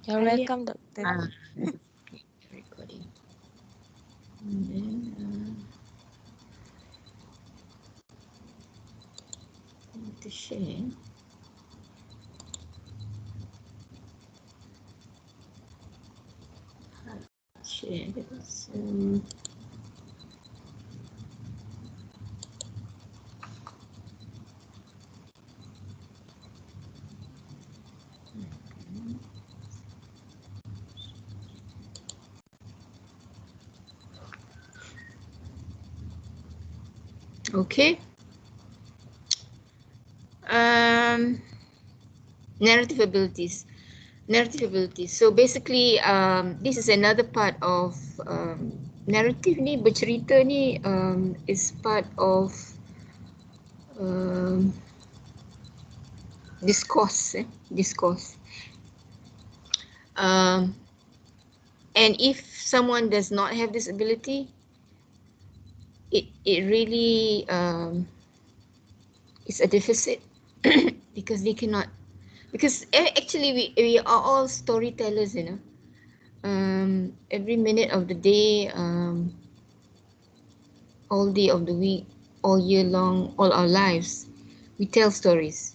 You're welcome, Doctor. Recording. And then I want to share. Share this. Okay. Narrative abilities. Narrative abilities. So basically, this is another part of narrative ni, bercerita ni is part of discourse. Discourse. And if someone does not have this ability, it really is a deficit because they cannot. Because actually we are all storytellers, you know. Every minute of the day, all day of the week, all year long, all our lives, we tell stories.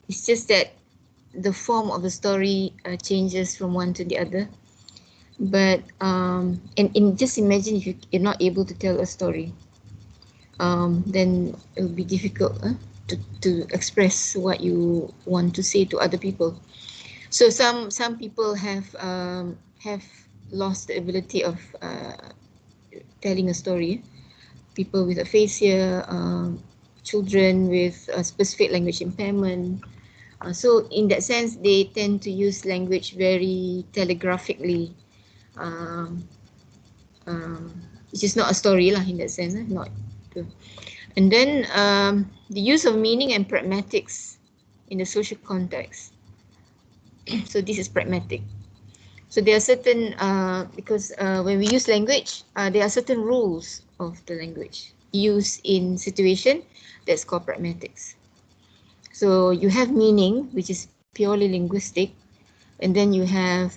It's just that the form of the story changes from one to the other. But and just imagine if you're not able to tell a story, then it will be difficult to express what you want to say to other people. So some people have lost the ability of telling a story. People with aphasia, children with a specific language impairment. So in that sense, they tend to use language very telegraphically. Which is not a story lah in that sense, not. And then the use of meaning and pragmatics in the social context. So this is pragmatic. So there are certain, because when we use language, there are certain rules of the language used in situation that's called pragmatics. So you have meaning, which is purely linguistic, and then you have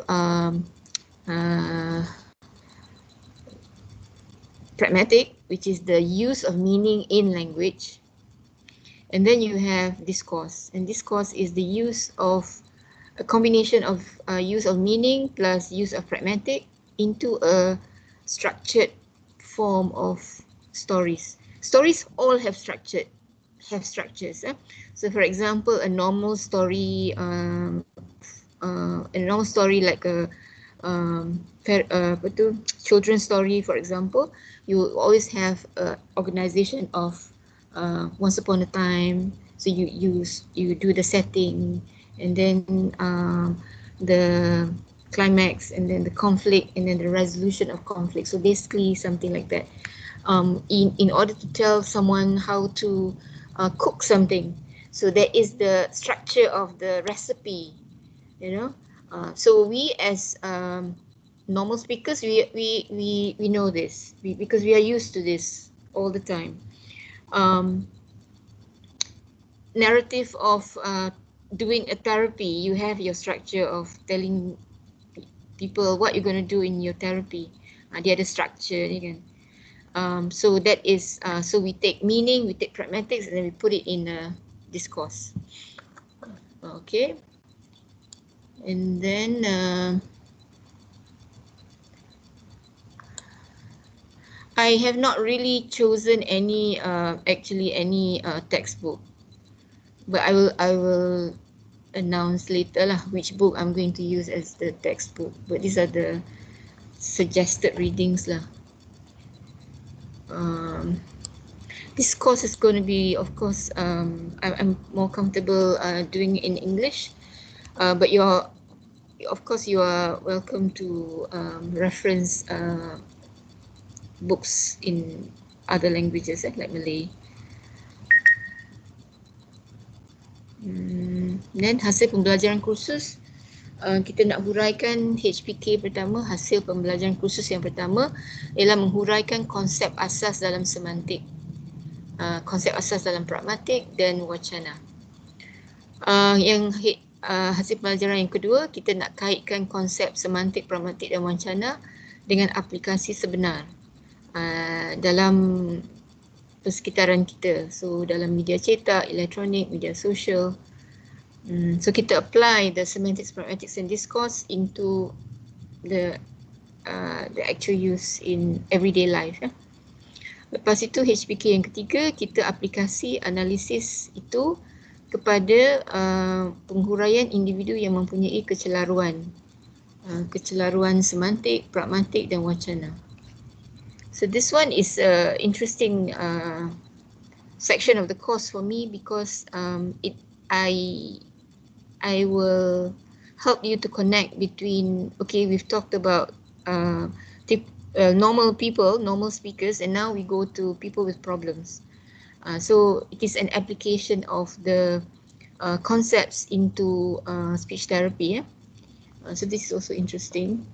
pragmatic, which is the use of meaning in language. And then you have discourse, and discourse is the use of a combination of use of meaning plus use of pragmatic into a structured form of stories. Stories all have structures. So for example, a normal story like a children's story, for example, you always have an organization of once upon a time. So you do the setting, and then the climax, and then the conflict, and then the resolution of conflict. So basically something like that. In order to tell someone how to cook something, so there is the structure of the recipe, you know. So we as normal speakers, we know this because we are used to this all the time. Narrative of doing a therapy, you have your structure of telling people what you're going to do in your therapy. Dia ada structure ni kan. So that is so we take meaning, we take pragmatics, and then we put it in a discourse. Okay. And then I have not really chosen any any textbook, but I will announce later lah which book I'm going to use as the textbook. But these are the suggested readings lah. This course is going to be, of course, I'm more comfortable doing it in English, but of course you are welcome to reference books in other languages like Malay. Then hasil pembelajaran kursus, kita nak huraikan HPK pertama. Hasil pembelajaran kursus yang pertama ialah menghuraikan konsep asas dalam semantik, konsep asas dalam pragmatik dan wacana. Hasil pelajaran yang kedua, kita nak kaitkan konsep semantik, pragmatik dan wancana dengan aplikasi sebenar dalam persekitaran kita. So dalam media cetak, elektronik, media sosial. So kita apply the semantics, pragmatics and discourse into the actual use in everyday life. Lepas itu HPK yang ketiga, kita aplikasi analisis itu kepada penghuraian individu yang mempunyai kecelaruan semantik, pragmatik dan wacana. So this one is a interesting section of the course for me because I will help you to connect between, okay, we've talked about normal people, normal speakers, and now we go to people with problems. So it is an application of the concepts into speech therapy. So this is also interesting.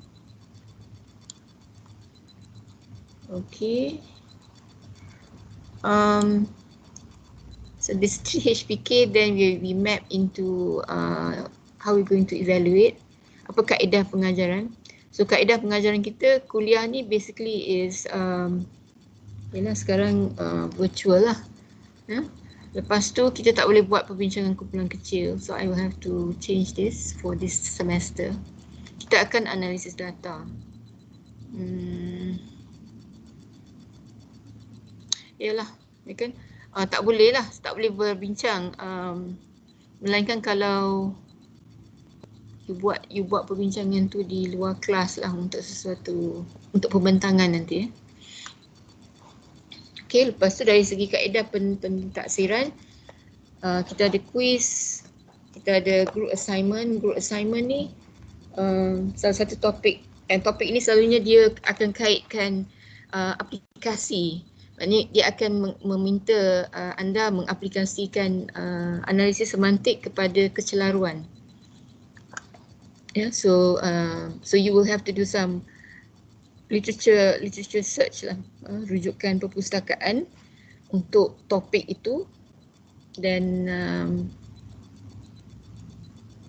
Okay. So this 3 HPK, then we map into how we're going to evaluate apa kaedah pengajaran. So kaedah pengajaran kita kuliah ni basically is yalah sekarang virtual lah. Lepas tu kita tak boleh buat perbincangan kumpulan kecil. So I will have to change this for this semester. Kita akan analisis data. Yalah, ya kan? Tak boleh lah, tak boleh berbincang. Melainkan kalau you buat perbincangan tu di luar kelas lah untuk sesuatu, untuk pembentangan nanti. Okay, lepas tu dari segi kaedah pentaksiran, kita ada quiz, kita ada group assignment. Group assignment ni salah satu topik, dan topik ni selalunya dia akan kaitkan aplikasi. Maknanya dia akan meminta anda mengaplikasikan analisis semantik kepada kecelaruan. So you will have to do some literature search lah, rujukan perpustakaan untuk topik itu, dan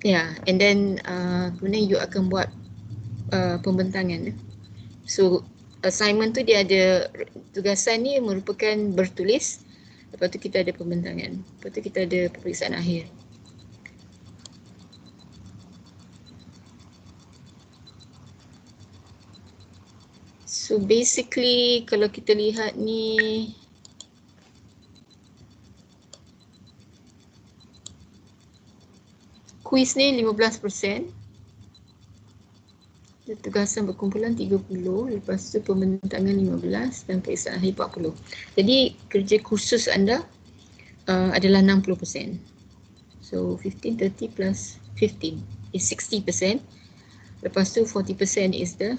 and then kemudian you akan buat pembentangan. So assignment tu dia ada, tugasan ni merupakan bertulis, lepas tu kita ada pembentangan, lepas tu kita ada peperiksaan akhir. So basically kalau kita lihat ni, quiz ni 15%, tugasan berkumpulan 30, lepas tu pembentangan 15 dan peperiksaan akhir 40. Jadi kerja kursus anda adalah 60%. So 15, 30 plus 15 is 60%. Lepas tu 40% is the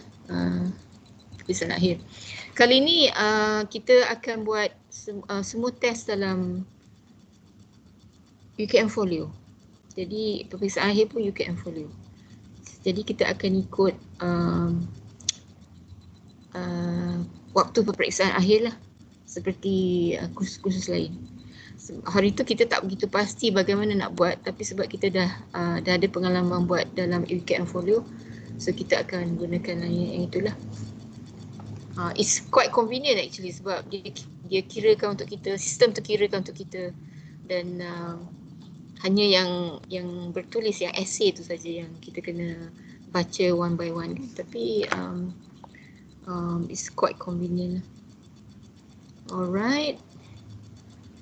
peperiksaan akhir. Kali ni kita akan buat semua test dalam UKM Folio. Jadi peperiksaan akhir pun UKM Folio. Jadi kita akan ikut waktu peperiksaan akhir lah, seperti kursus-kursus lain. Hari tu kita tak begitu pasti bagaimana nak buat, tapi sebab kita dah ada pengalaman buat dalam UKM Folio, so kita akan gunakan yang itulah. It's quite convenient actually, sebab dia kirakan untuk kita, sistem tu kirakan untuk kita, dan hanya yang bertulis, yang essay tu saja yang kita kena baca one by one. Tapi it's quite convenient. Alright,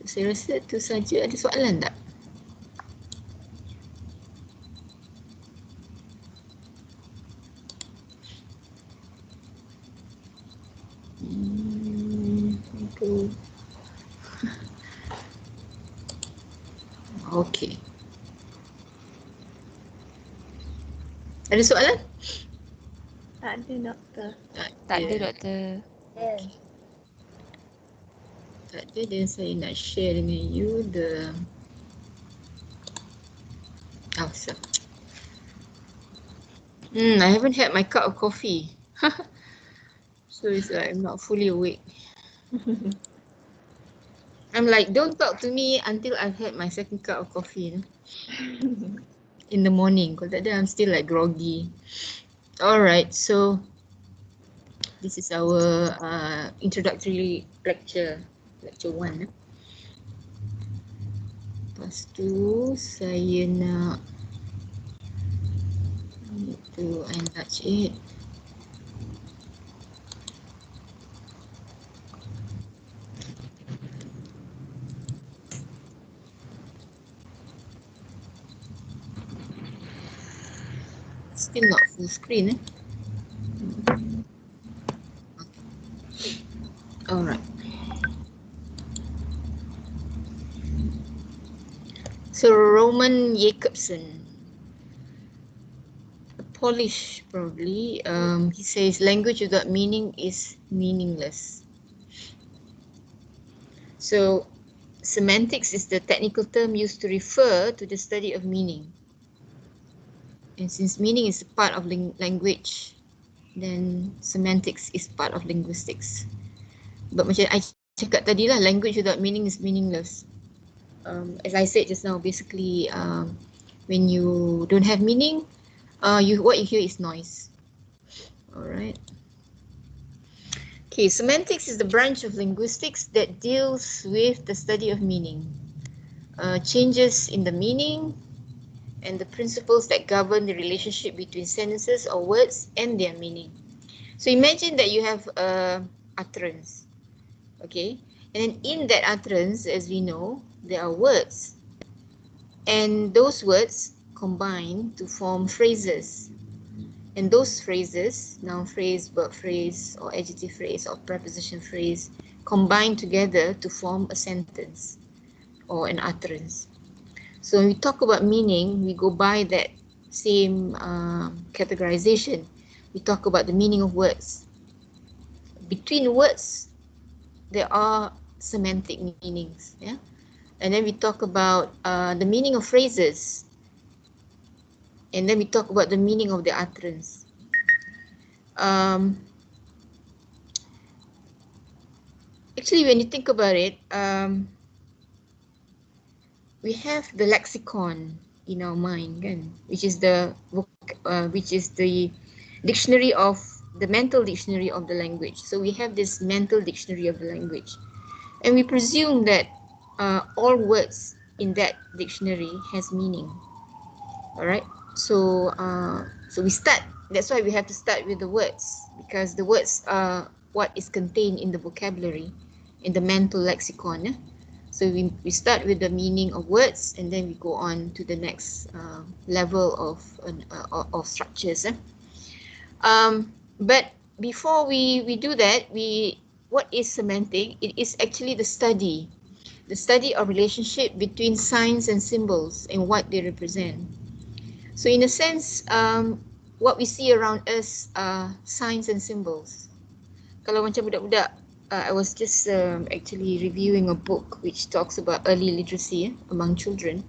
saya rasa tu saja. Ada soalan tak? Okey. Ada soalan? Tak ada, doktor. Tak ada, doktor. Okay. Tak ada, dan saya nak share dengan you the I haven't had my cup of coffee. So it's like I'm not fully awake. I'm like, don't talk to me until I've had my second cup of coffee, in the morning. Kalau tak ada, I'm still like groggy. Alright, so this is our introductory lecture 1. Lepas tu saya nak need to enlarge it. Still not full screen. Alright. So Roman Jacobson, a Polish probably, he says language without meaning is meaningless. So semantics is the technical term used to refer to the study of meaning. And since meaning is a part of language, then semantics is part of linguistics. But macam I cakap tadi lah, language without meaning is meaningless. As I said just now, basically when you don't have meaning, what you hear is noise. Alright. Okay, semantics is the branch of linguistics that deals with the study of meaning, changes in the meaning, and the principles that govern the relationship between sentences or words and their meaning. So imagine that you have utterance, okay, and then in that utterance, as we know, there are words, and those words combine to form phrases. And those phrases, noun phrase, verb phrase, or adjective phrase, or preposition phrase, combine together to form a sentence or an utterance. So when we talk about meaning, we go by that same categorization. We talk about the meaning of words. Between words, there are semantic meanings, yeah. And then we talk about the meaning of phrases, and then we talk about the meaning of the utterance. Actually, when you think about it, we have the lexicon in our mind, kan? Which is the dictionary of the mental dictionary of the language. So we have this mental dictionary of the language, and we presume that all words in that dictionary has meaning. All right. So so we start. That's why we have to start with the words, because the words are what is contained in the vocabulary, in the mental lexicon. Yeah? So we start with the meaning of words, and then we go on to the next level of structures. But before we do that, what is semantic? It is actually the study of relationship between signs and symbols and what they represent. So in a sense, what we see around us are signs and symbols. Kalau macam budak-budak, I was just actually reviewing a book which talks about early literacy among children.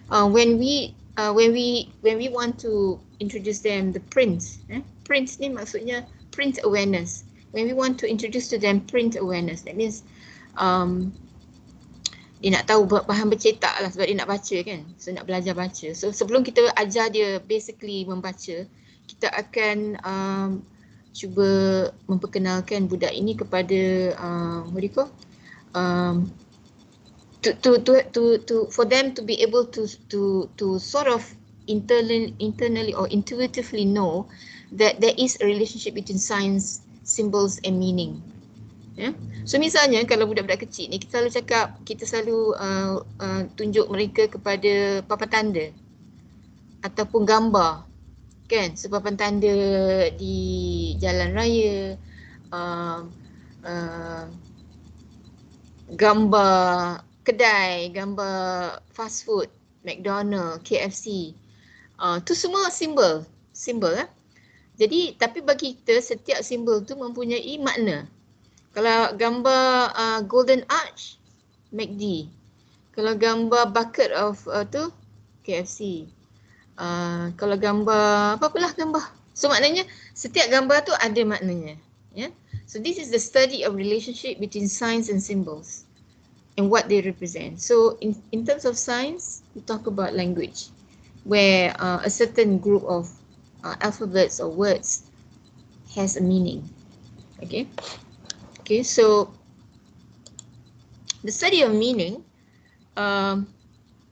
When we want to introduce them the print, print ni maksudnya print awareness. When we want to introduce to them print awareness, that means dia nak tahu bahan bercetak lah sebab dia nak baca kan. So nak belajar baca. So sebelum kita ajar dia basically membaca, kita akan cuba memperkenalkan budak ini kepada what do you call? For them to be able to sort of internally or intuitively know that there is a relationship between signs, symbols and meaning. Yeah? So misalnya kalau budak-budak kecil ni, kita selalu tunjuk mereka kepada papan tanda ataupun gambar, kan? So papan tanda di jalan raya, gambar kedai, gambar fast food, McDonald, KFC, tu semua simbol lah. Jadi tapi bagi kita setiap simbol tu mempunyai makna. Kalau gambar Golden Arch, McD. Kalau gambar bucket of KFC. Kalau gambar apa-apalah gambar. So maknanya setiap gambar tu ada maknanya. Yeah? So this is the study of relationship between signs and symbols. and what they represent. So in terms of science, we talk about language, where a certain group of alphabets or words has a meaning. Okay. Okay. So the study of meaning, um,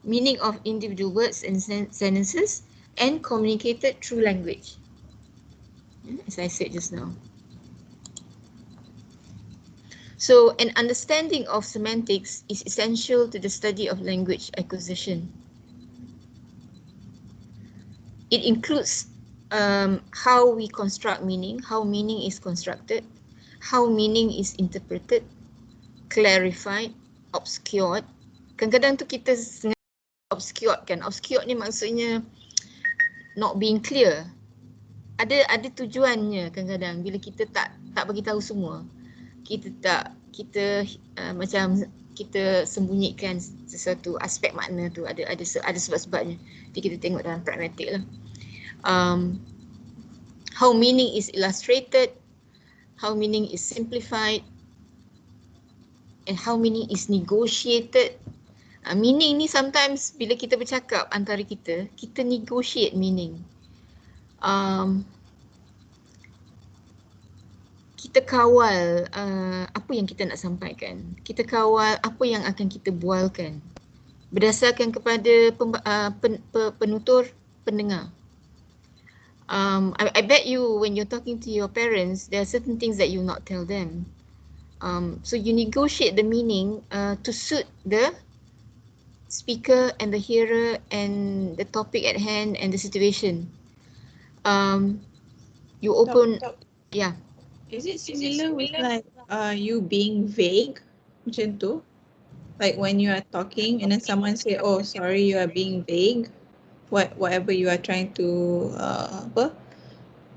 meaning of individual words and sentences, and communicated through language, as I said just now. So an understanding of semantics is essential to the study of language acquisition. It includes how we construct meaning, how meaning is constructed, how meaning is interpreted, clarified, obscured. Kadang-kadang tu kita obscured kan. Obscured ni maksudnya not being clear. Ada tujuannya kadang-kadang bila kita tak bagi tahu semua. Kita macam kita sembunyikan sesuatu aspek makna tu, ada sebab-sebabnya. Jadi kita tengok dalam pragmatik lah. How meaning is illustrated, how meaning is simplified, and how meaning is negotiated. Meaning ni sometimes bila kita bercakap antara kita negotiate meaning. Kita kawal apa yang kita nak sampaikan. Kita kawal apa yang akan kita bualkan berdasarkan kepada penutur pendengar. I bet you when you're talking to your parents, there are certain things that you not tell them. So you negotiate the meaning to suit the speaker and the hearer and the topic at hand and the situation. You open, yeah. Is it similar with like you being vague macam tu? Like when you are talking and then someone say, oh sorry you are being vague, whatever you are trying to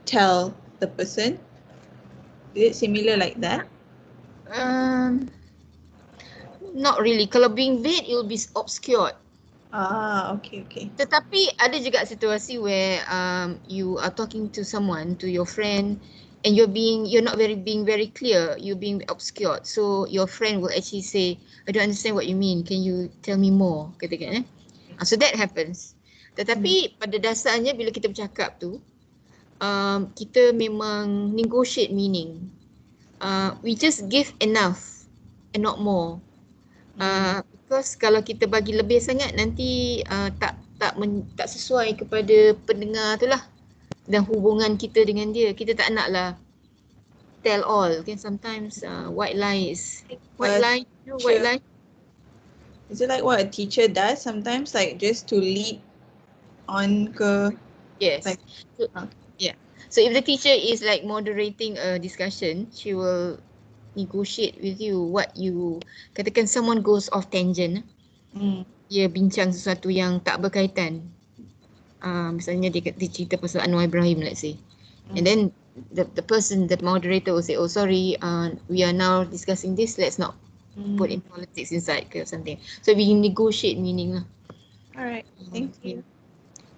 tell the person. Is it similar like that? Not really. Kalau being vague, it will be obscured. Okay. Tetapi ada juga situasi where you are talking to someone, to your friend, and you're not being very clear. You're being obscured. So your friend will actually say, I don't understand what you mean. Can you tell me more? Katakan. So that happens. Tetapi pada dasarnya bila kita bercakap tu, kita memang negotiate meaning. We just give enough and not more. Because kalau kita bagi lebih sangat nanti tak sesuai kepada pendengar tu lah dan hubungan kita dengan dia. Kita tak nak lah tell all. Okay, sometimes white lie. Is it like what a teacher does sometimes, like just to lead on ke? Yes. Like, yeah. So if the teacher is like moderating a discussion, she will negotiate with you what you katakan someone goes off tangent. Dia bincang sesuatu yang tak berkaitan. Misalnya dia cerita pasal Anwar Ibrahim, let's say. And then the moderator will say, oh sorry, we are now discussing this, let's not put in politics inside or something. So we negotiate meaning lah. Alright, thank you.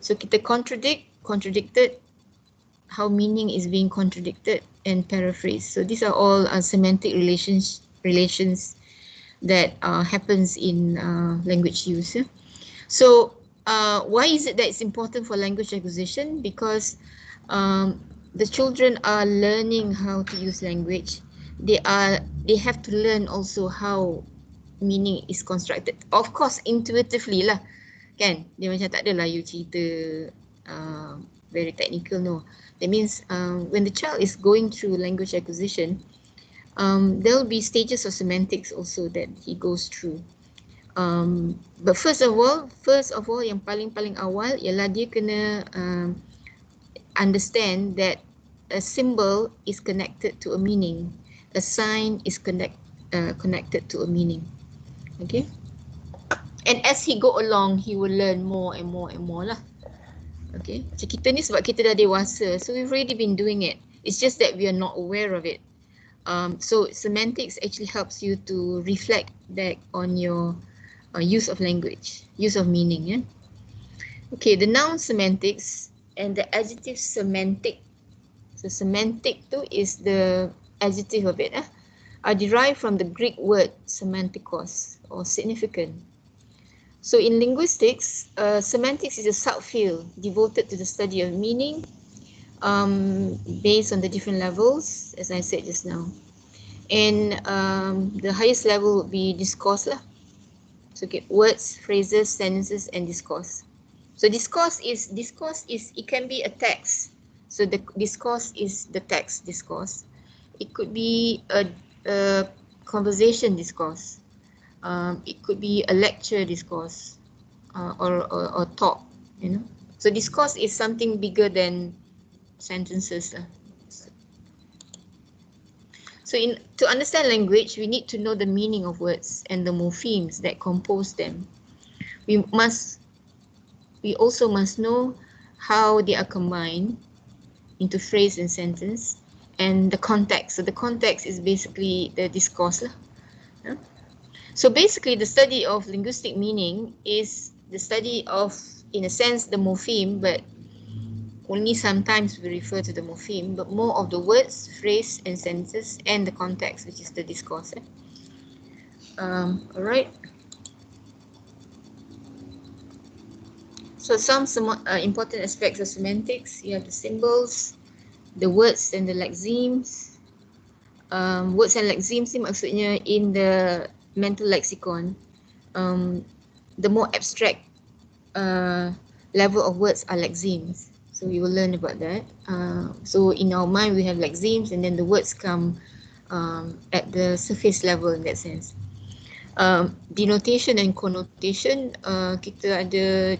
So kita contradicted, how meaning is being contradicted, and paraphrase. So these are all semantic relations that happens in language use. Yeah? So why is it that it's important for language acquisition? Because the children are learning how to use language. They have to learn also how meaning is constructed. Of course, intuitively lah, kan? Dia macam tak adalah you cerita very technical, no. That means when the child is going through language acquisition, there will be stages of semantics also that he goes through. But first of all, yang paling awal ialah dia kena understand that a symbol is connected to a meaning, a sign is connected to a meaning. Okay, and as he go along, he will learn more and more lah. Okay, so kita ni sebab kita dah dewasa, so we've already been doing it. It's just that we are not aware of it. So semantics actually helps you to reflect back on your use of language, use of meaning. Yeah? Okay, the noun semantics and the adjective semantic. So semantic tu is the adjective of it. are derived from the Greek word semantikos, or significant. So in linguistics, semantics is a subfield devoted to the study of meaning, based on the different levels, as I said just now. And the highest level would be discourse lah. So okay, words, phrases, sentences, and discourse. So discourse is it can be a text. So the discourse is the text discourse. It could be a conversation discourse. It could be a lecture discourse, or talk. You know. So discourse is something bigger than sentences. So to understand language, we need to know the meaning of words and the morphemes that compose them. We also must know how they are combined into phrase and sentence, and the context. So the context is basically the discourse lah. Yeah? So basically the study of linguistic meaning is the study of, in a sense, the morpheme, but only sometimes we refer to the morpheme, but more of the words, phrase and sentences, and the context, which is the discourse. All right. So some important aspects of semantics. You have the symbols, the words and the lexemes. Words and lexemes ni maksudnya in the mental lexicon, the more abstract level of words are lexemes. So we will learn about that. So in our mind we have lexemes, and then the words come at the surface level in that sense. Denotation and connotation, kita ada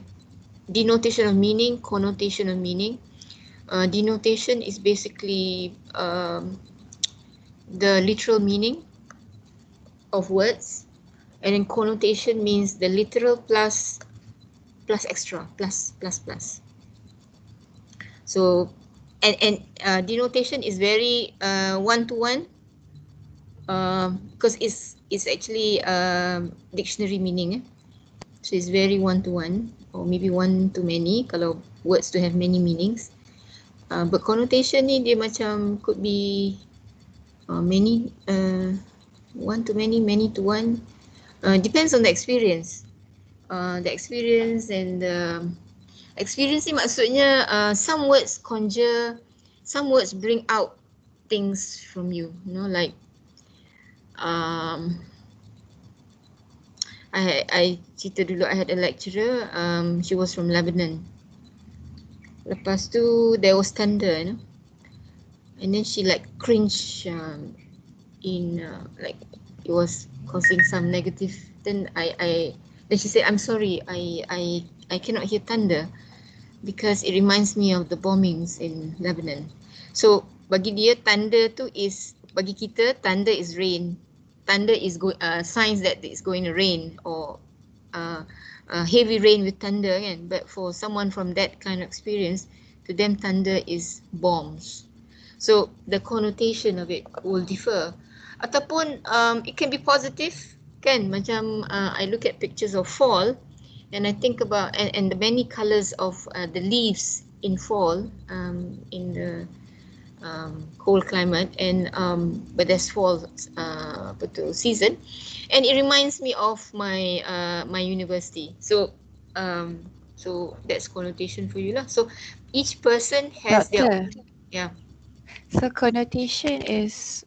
denotation of meaning, connotation of meaning. Denotation is basically the literal meaning of words, and then connotation means the literal plus extra, plus. So and denotation is very one-to-one, because it's actually dictionary meaning. So it's very one-to-one, or maybe one-to-many kalau words to have many meanings. But connotation ni dia macam could be many, one-to-many, many-to-one. Depends on the experience. The experience and the experience ni maksudnya some words conjure, some words bring out things from you. You know, like I cerita dulu, I had a lecturer, she was from Lebanon. Lepas tu there was thunder, you know, and then she like cringe, in like it was causing some negative. Then then she said, I'm sorry, I cannot hear thunder because it reminds me of the bombings in Lebanon. So bagi dia thunder tu is, bagi kita thunder is rain. Thunder is signs that it's going to rain, or heavy rain with thunder kan. But for someone from that kind of experience, to them thunder is bombs. So the connotation of it will differ. Ataupun it can be positive kan, macam I look at pictures of fall and I think about and the many colors of the leaves in fall, in the cold climate, and but there's fall season, and it reminds me of my my university. So so that's connotation for you lah. So each person has their Doctor, own, yeah. so connotation is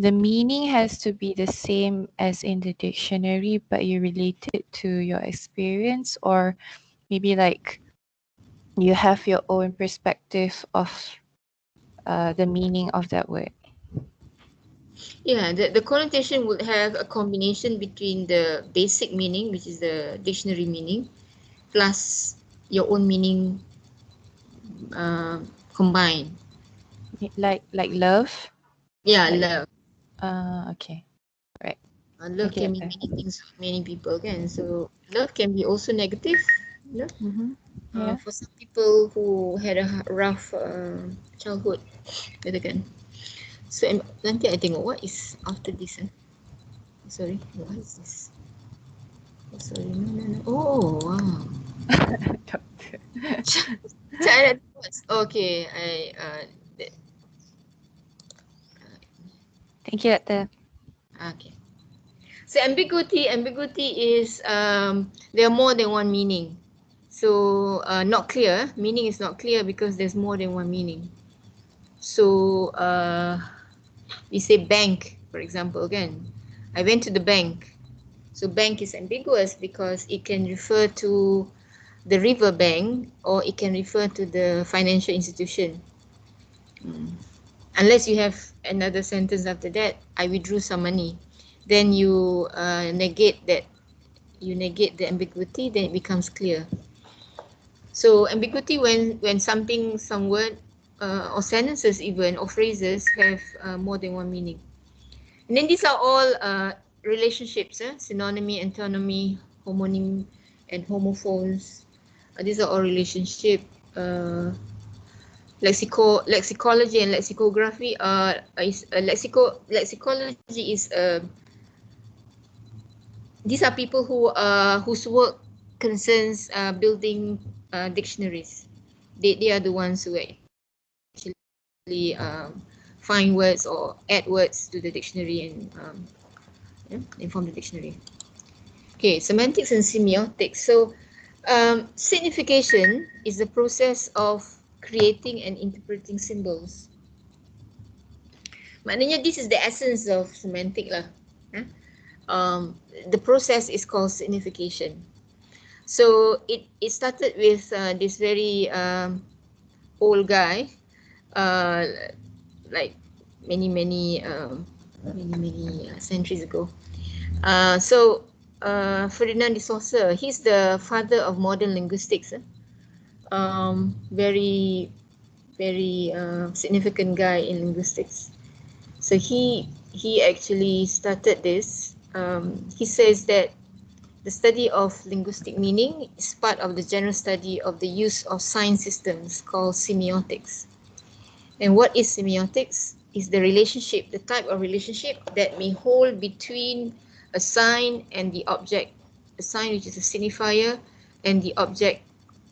the meaning has to be the same as in the dictionary, but you relate it to your experience, or maybe like you have your own perspective of the meaning of that word. Yeah, the connotation would have a combination between the basic meaning, which is the dictionary meaning, plus your own meaning combined. Like love. Yeah, Like- love. Okay. Love Okay, can mean okay. many things to many people, can. So love can be also negative. You know? Yeah. For some people who had a rough childhood, katakan. So nanti I tengok what is after this. Sorry, what is this? Oh, sorry, no. Oh, wow. Doctor. Okay, Thank you, Doctor. Okay. So ambiguity is there are more than one meaning. So not clear. Meaning is not clear because there's more than one meaning. So we say bank, for example. Again, I went to the bank. So bank is ambiguous because it can refer to the river bank or it can refer to the financial institution. Unless you have another sentence after that, I withdrew some money. Then you negate that. You negate the ambiguity, then it becomes clear. So ambiguity when something, some word or sentences even or phrases have more than one meaning. And then these are all relationships, synonymy, antonymy, homonym, and homophones. These are all relationship. Lexicology and lexicography is lexicology is these are people whose work concerns building dictionaries. They are the ones who actually find words or add words to the dictionary and form the dictionary. Okay, semantics and semiotics. So signification is the process of creating and interpreting symbols. Maknanya this is the essence of semantic lah. Eh? The process is called signification. So it started with this very old guy, uh, like many centuries ago. Ferdinand de Saussure, he's the father of modern linguistics. Very significant guy in linguistics. So he actually started this. He says that the study of linguistic meaning is part of the general study of the use of sign systems called semiotics. And what is semiotics? Is the relationship, the type of relationship that may hold between a sign and the object. A sign which is a signifier and the object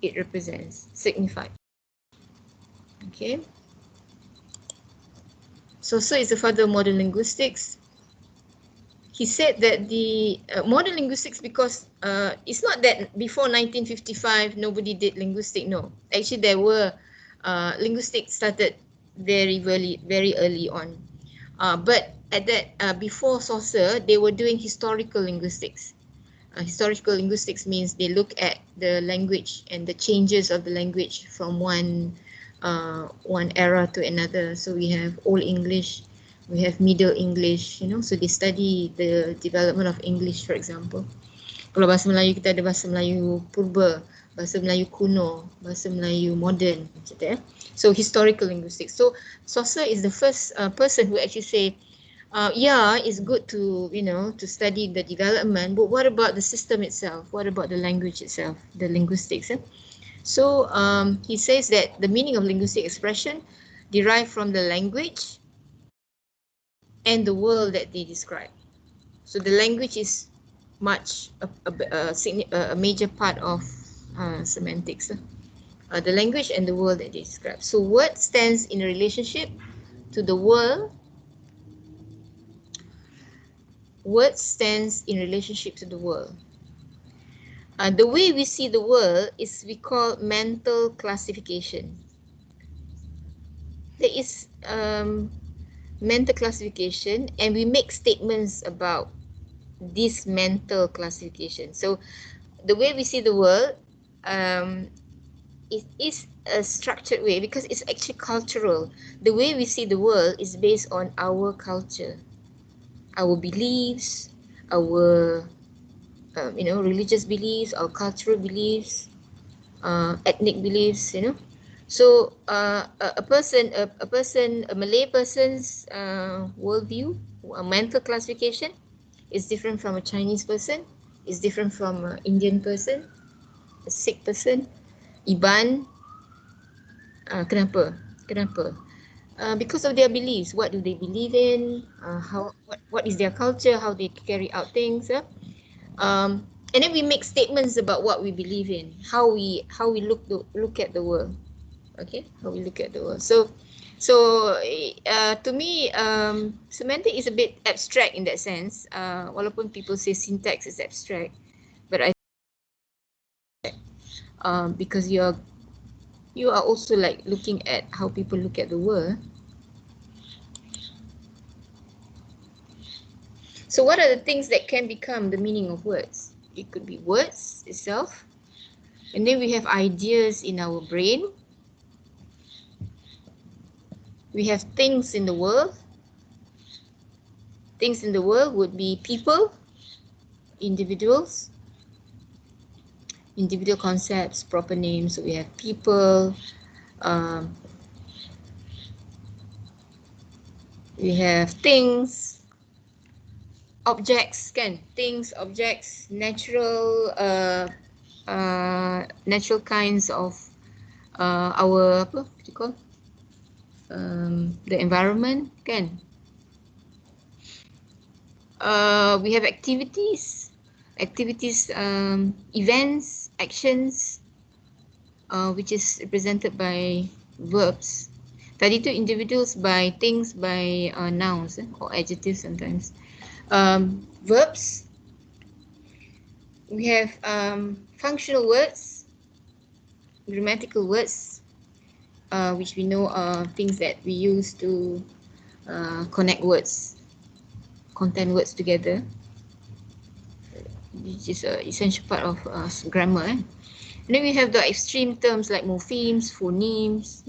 it represents, signified. Okay. So is the father of modern linguistics. He said that the modern linguistics, because it's not that before 1955 nobody did linguistic. No, actually there were linguistics started very early on. But at that before Saussure, they were doing historical linguistics. Historical linguistics means they look at the language and the changes of the language from one era to another. So we have Old English, we have Middle English, so they study the development of English, for example. Kalau bahasa Melayu, kita ada bahasa Melayu purba, bahasa Melayu kuno, bahasa Melayu modern, macam. So historical linguistics. So Saussure is the first person who actually say, yeah, it's good to to study the development, but what about the system itself? What about the language itself, the linguistics? So he says that the meaning of linguistic expression derived from the language and the world that they describe. So the language is much a major part of semantics. The language and the world that they describe. So word stands in a relationship to the world. Word stands in relationship to the world. The way we see the world is we call mental classification. There is mental classification, and we make statements about this mental classification. So the way we see the world it is a structured way because it's actually cultural. The way we see the world is based on our culture, our beliefs, our religious beliefs, our cultural beliefs, ethnic beliefs. So a Malay person's worldview, a mental classification, is different from a Chinese person, is different from an Indian person, a Sikh person, Iban. Kenapa? Because of their beliefs. What do they believe in? What is their culture? How they carry out things? And then we make statements about what we believe in, how we look at the world. Okay, how we look at the world. So So to me, semantic is a bit abstract in that sense. Walaupun people say syntax is abstract, but I because you are also like looking at how people look at the world. So what are the things that can become the meaning of words? It could be words itself, and then we have ideas in our brain. We have things in the world. Things in the world would be people, individuals, individual concepts, proper names. So we have people, um, we have things, objects, kan? Things, objects, natural kinds of our apa you call the environment, kan? We have activities, events, actions, which is represented by verbs. Tadi tu individuals by things by nouns or adjectives sometimes. Verbs. We have functional words, grammatical words, which we know are things that we use to connect words, content words together, which is an essential part of grammar. And then we have the extreme terms like morphemes, phonemes,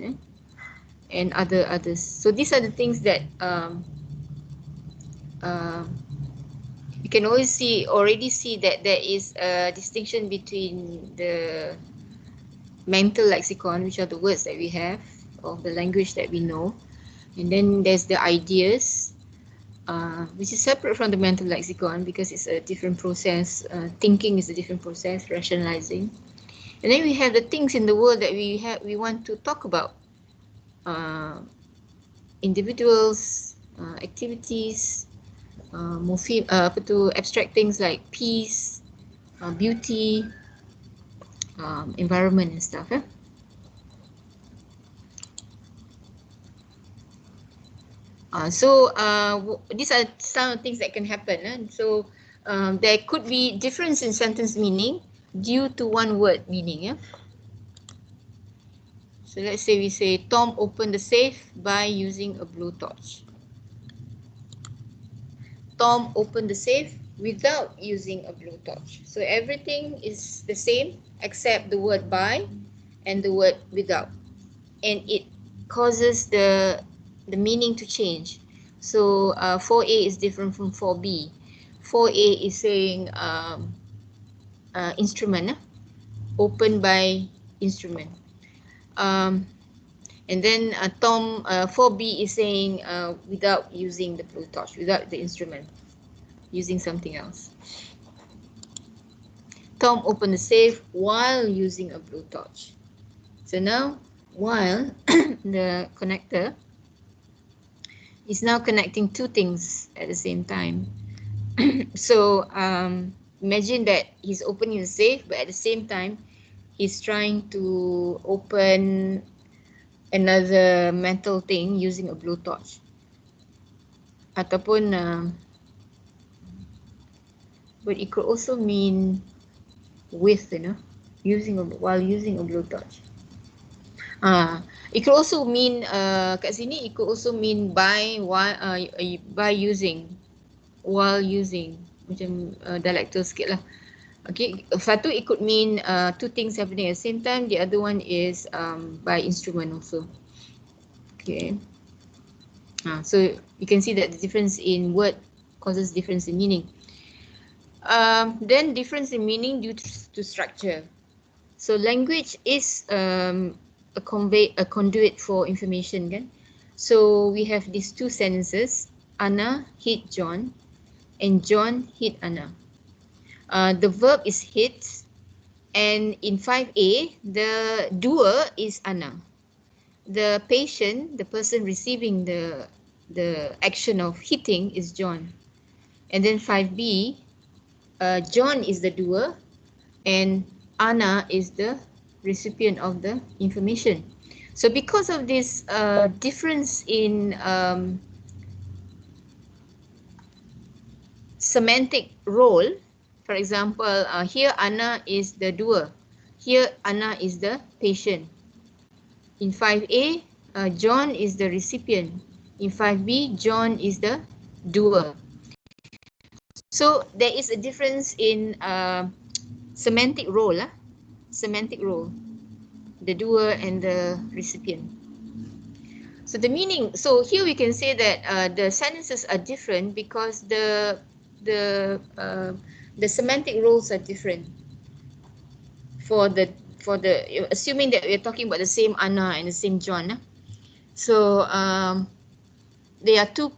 and others. So these are the things that uh, you can already see that there is a distinction between the mental lexicon, which are the words that we have of the language that we know, and then there's the ideas, which is separate from the mental lexicon because it's a different process. Thinking is a different process, rationalizing. And then we have the things in the world that we want to talk about. Individuals, activities, abstract things like peace, beauty, environment and stuff. These are some things that can happen. So there could be difference in sentence meaning due to one word meaning. So let's say we say Tom opened the safe by using a blue torch. Tom opened the safe without using a blue torch. So everything is the same except the word by and the word without. And it causes the meaning to change. So 4A is different from 4B. 4A is saying instrument, open by instrument. And then Tom 4B is saying without using the blue torch, without the instrument, using something else. Tom opened the safe while using a blue torch. So now, while the connector is now connecting two things at the same time. So imagine that he's opening the safe, but at the same time, he's trying to open another metal thing using a blue torch. Ataupun, but it could also mean with, while using a blue torch. It could also mean kat sini it could also mean by using, while using, macam dialectal sikit lah. Okay, satu it could mean two things happening at the same time. The other one is by instrument also. Okay. So you can see that the difference in word causes difference in meaning. Then difference in meaning due to structure. So language is a conduit for information, kan? So we have these two sentences: Anna hit John, and John hit Anna. The verb is hit, and in 5A, the doer is Anna. The patient, the person receiving the action of hitting, is John. And then 5B, John is the doer, and Anna is the recipient of the information. So because of this difference in semantic role, for example, here Anna is the doer, here Anna is the patient. In 5A, John is the recipient. In 5B, John is the doer. So there is a difference in semantic role, semantic role, the doer and the recipient. So the meaning, so here we can say that the sentences are different because the semantic roles are different. For the assuming that we're talking about the same Anna and the same John, so they are two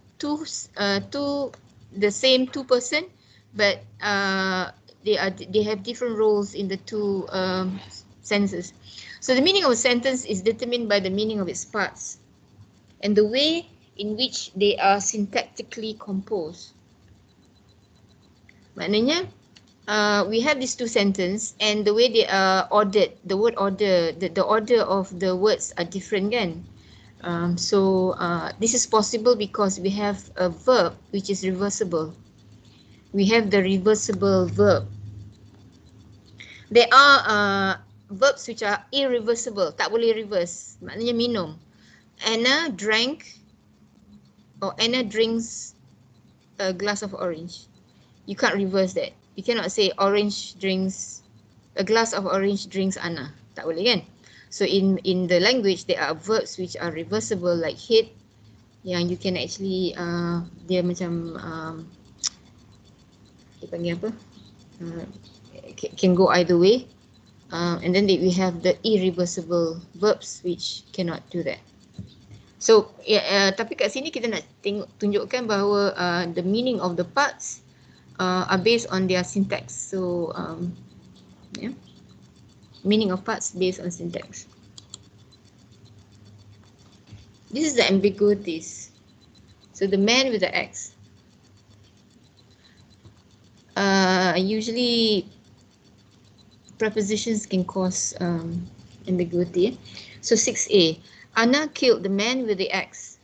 the same two person, but they have different roles in the two sentences. So the meaning of a sentence is determined by the meaning of its parts and the way in which they are syntactically composed. Maknanya we have these two sentences and the way they are ordered, the word order, the order of the words are different kan. So this is possible because we have a verb which is reversible. We have the reversible verb. There are verbs which are irreversible, tak boleh reverse. Maknanya minum. Anna drank or Anna drinks a glass of orange. You can't reverse that. You cannot say orange drinks, a glass of orange drinks Anna. Tak boleh kan? So in the language there are verbs which are reversible like hit, yang you can actually dia macam dia panggil apa? Can go either way. And then we have the irreversible verbs which cannot do that. So tapi kat sini kita nak tunjukkan bahawa the meaning of the parts are based on their syntax. So yeah, meaning of parts based on syntax. This is the ambiguities. So the man with the X. Usually prepositions can cause ambiguity. So 6A, Anna killed the man with the axe.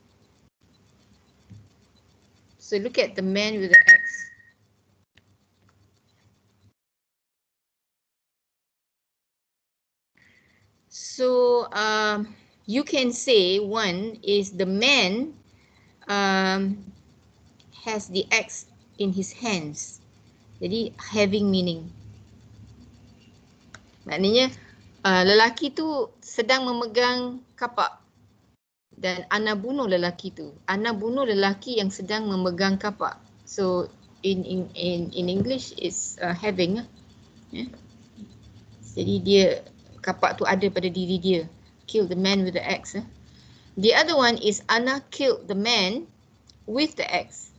So look at the man with the axe. So you can say one is the man has the axe in his hands. Jadi having meaning. Maknanya lelaki tu sedang memegang kapak dan Ana bunuh lelaki tu. Ana bunuh lelaki yang sedang memegang kapak. So in English it's having. Yeah. Jadi dia kapak tu ada pada diri dia. Kill the man with the axe. The other one is Ana killed the man with the axe.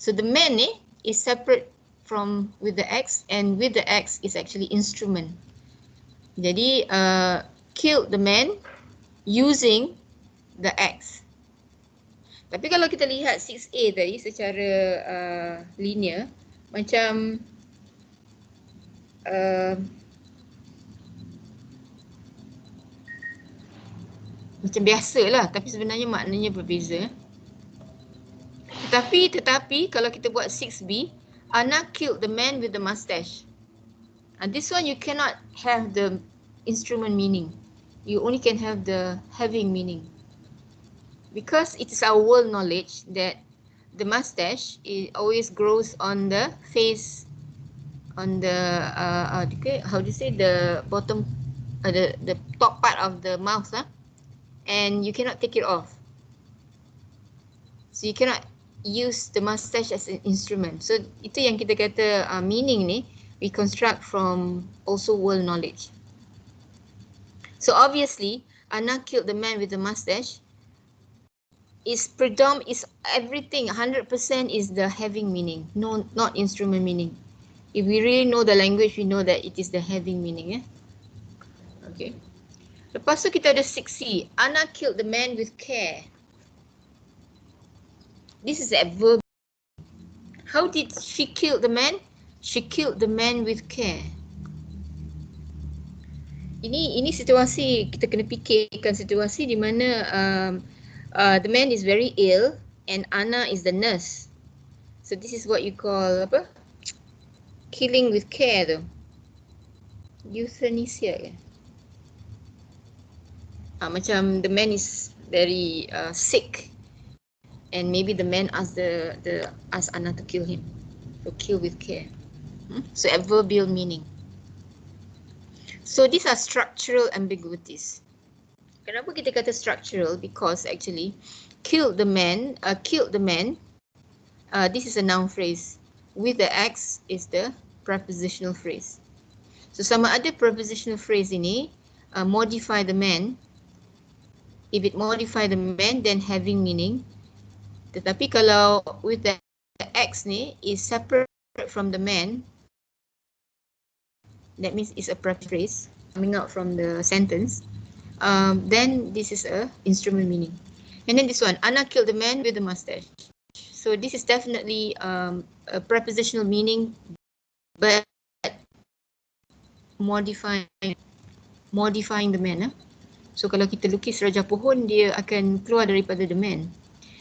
So the man is separate from with the axe, and with the axe is actually instrument. Jadi killed the man using the axe. Tapi kalau kita lihat 6A tadi secara linear, macam biasalah, tapi sebenarnya maknanya berbeza. Tetapi kalau kita buat 6B, Anna killed the man with the mustache. And this one you cannot have the instrument meaning. You only can have the having meaning. Because it is our world knowledge that the mustache always grows on the face, on the how do you say, the bottom, the top part of the mouth, and you cannot take it off. So you cannot use the mustache as an instrument. So itu yang kita kata meaning ni we construct from also world knowledge. So obviously Anna killed the man with the mustache is everything 100% is the having meaning, no, not instrument meaning. If we really know the language, we know that it is the having meaning. Okay. Lepas tu kita ada 6C. Anna killed the man with care. This is a verb. How did she kill the man? She killed the man with care. Ini situasi kita kena fikirkan situasi di mana the man is very ill and Anna is the nurse. So this is what you call apa? Killing with care tu. Euthanasia ke? Macam the man is very sick and maybe the man ask Anna to kill him. So kill with care. So adverbial meaning. So these are structural ambiguities. Kenapa kita kata structural? Because actually killed the man, this is a noun phrase. With the X is the prepositional phrase. So sama ada prepositional phrase ini modify the man. If it modify the man, then having meaning. Tetapi kalau with the X ni is separate from the man, that means it's a prepositional phrase coming out from the sentence. Then this is a instrument meaning. And then this one, Anna killed the man with the mustache. So this is definitely a prepositional meaning, but modifying the man. So kalau kita lukis raja pohon, dia akan keluar daripada the man.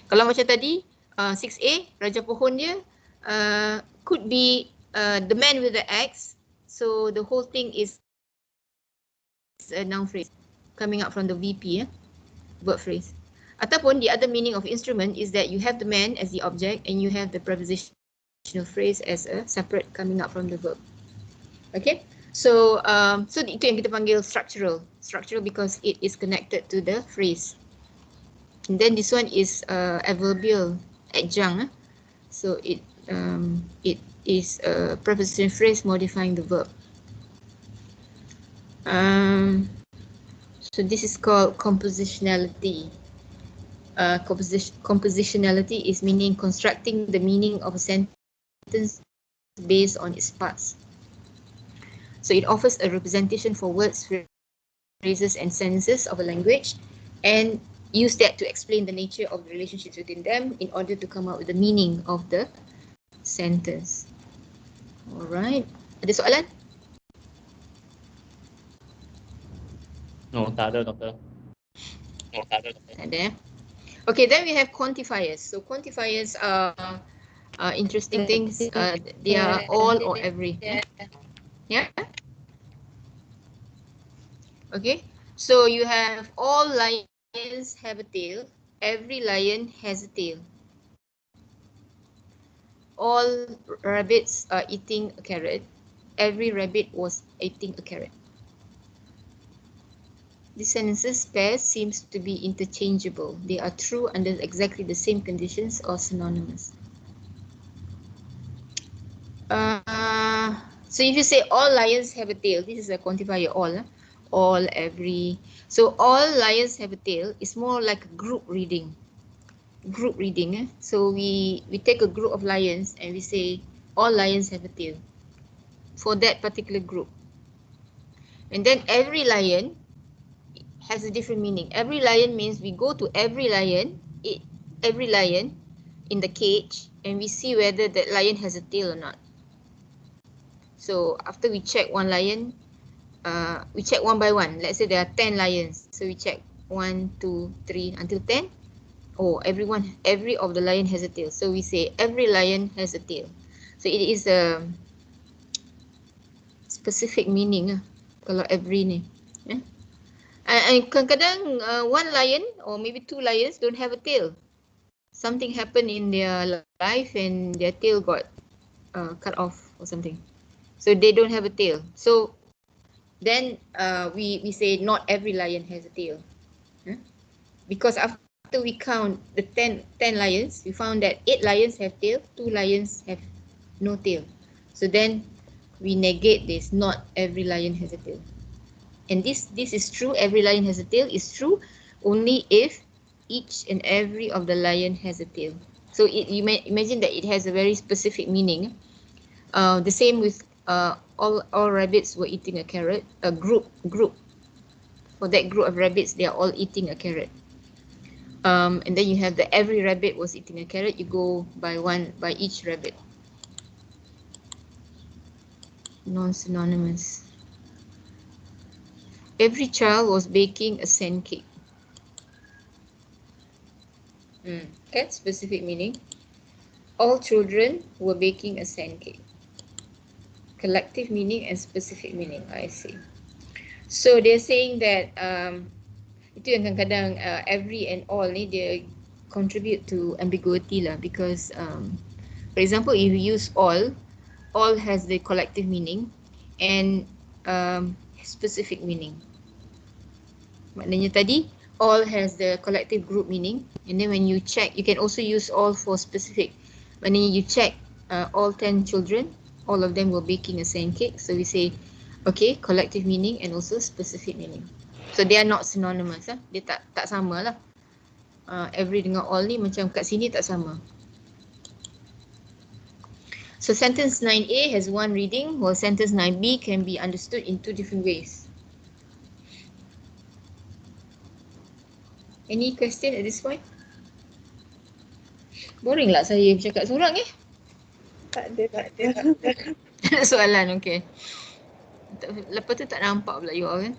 Kalau macam tadi 6A, raja pohon dia could be the man with the X. So the whole thing is a noun phrase coming out from the VP, verb phrase. Ataupun the other meaning of instrument is that you have the man as the object and you have the prepositional phrase as a separate coming out from the verb. Okay, so itu yang kita panggil structural because it is connected to the phrase. And then this one is adverbial adjunct. So it is a prepositional phrase modifying the verb. So this is called compositionality. Compositionality is meaning constructing the meaning of a sentence based on its parts. So it offers a representation for words, phrases, and sentences of a language, and use that to explain the nature of the relationships within them in order to come up with the meaning of the sentence. Alright, ada soalan? No, tak ada, doktor. Tak ada. Okay, then we have quantifiers. So quantifiers are interesting things. They are all or every. Yeah. Okay. So you have all lions have a tail. Every lion has a tail. All rabbits are eating a carrot. Every rabbit was eating a carrot. These sentences pairs seems to be interchangeable. They are true under exactly the same conditions or synonymous. So if you say all lions have a tail, this is a quantifier all. All, every. So all lions have a tail is more like group reading. Group reading. So we take a group of lions and we say all lions have a tail for that particular group. And then every lion has a different meaning. Every lion means we go to every lion in the cage and we see whether that lion has a tail or not. So after we check one lion, we check one by one. Let's say there are 10 lions. So we check 1, 2, 3 until 10. Oh, every of the lion has a tail. So we say every lion has a tail. So it is a specific meaning kalau every ni. And kadang-kadang one lion or maybe two lions don't have a tail. Something happened in their life and their tail got cut off or something. So they don't have a tail. So then we say not every lion has a tail. Because after we count the 10 lions, we found that 8 lions have tail, 2 lions have no tail. So then we negate this, not every lion has a tail. And this is true, every lion has a tail is true only if each and every of the lion has a tail. So you may imagine that it has a very specific meaning. The same with all rabbits were eating a carrot. A group. For that group of rabbits, they are all eating a carrot. And then you have the every rabbit was eating a carrot. You go by each rabbit. Non-synonymous. Every child was baking a sand cake. Okay, specific meaning. All children were baking a sand cake. Collective meaning and specific meaning. I see. So they're saying that itu yang kadang-kadang every and all ni dia contribute to ambiguity lah, because for example, if you use all has the collective meaning and specific meaning. Maknanya tadi all has the collective group meaning, and then when you check, you can also use all for specific. Maknanya you check all 10 children, all of them were baking a sand cake. So we say, okay, collective meaning and also specific meaning. So they are not synonymous. Dia tak sama lah. Every dengan all ni macam kat sini tak sama. So sentence 9A has one reading, while sentence 9B can be understood in two different ways. Any question at this point? Boring lah saya bercakap seorang Tak ada. soalan, okay. Lepas tu tak nampak pula you all kan.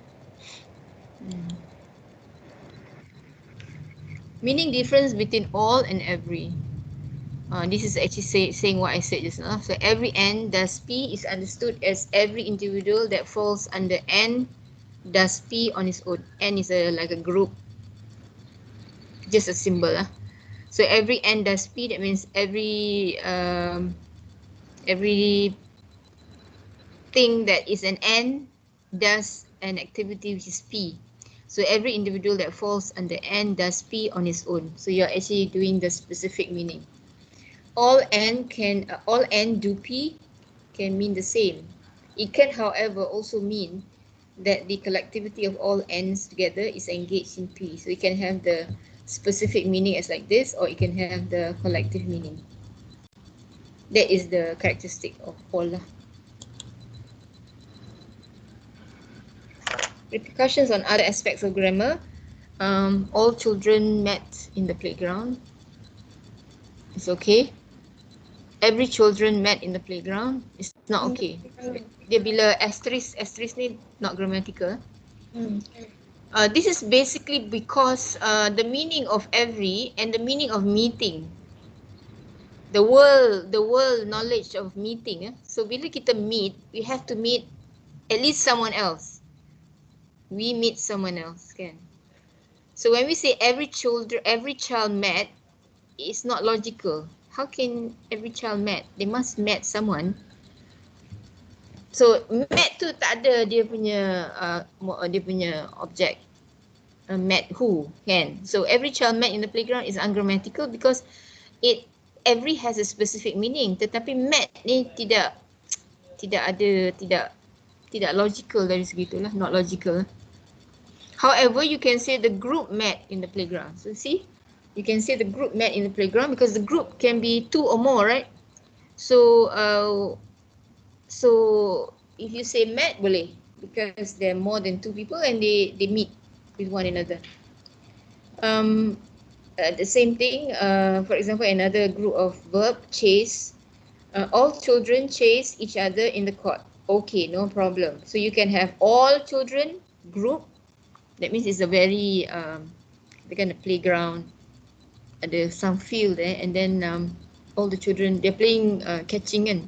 Meaning difference between all and every. This is actually saying what I said just now. So every N does P is understood as every individual that falls under N does P on its own. N is like a group, just a symbol lah. So every N does P, that means every thing that is an N does an activity which is P. So every individual that falls under N does P on its own. So you're actually doing the specific meaning. All N do P can mean the same. It can, however, also mean that the collectivity of all N's together is engaged in P. So you can have the specific meaning as like this, or you can have the collective meaning. That is the characteristic of all. Repercussions on other aspects of grammar. All children met in the playground. It's okay. Every children met in the playground. It's not okay. Dia bila asterisk ni not grammatical. This is basically because the meaning of every and the meaning of meeting, the world knowledge of meeting. So bila kita meet, we have to meet at least someone else. We meet someone else, kan? So when we say every child met, it's not logical. How can every child met? They must met someone. So met tu tak ada dia punya object. Met who, kan? So every child met in the playground is ungrammatical because every has a specific meaning. Tetapi met ni tidak logical dari segitulah, not logical. However, you can say the group met in the playground. So see, you can say the group met in the playground because the group can be two or more, right? So if you say met boleh, because there are more than two people and they meet with one another. The same thing, for example, another group of verb, chase. All children chase each other in the court. Okay, no problem. So you can have all children group. That means it's a very the kind of playground. There's some field there, and then all the children, they're playing catching, and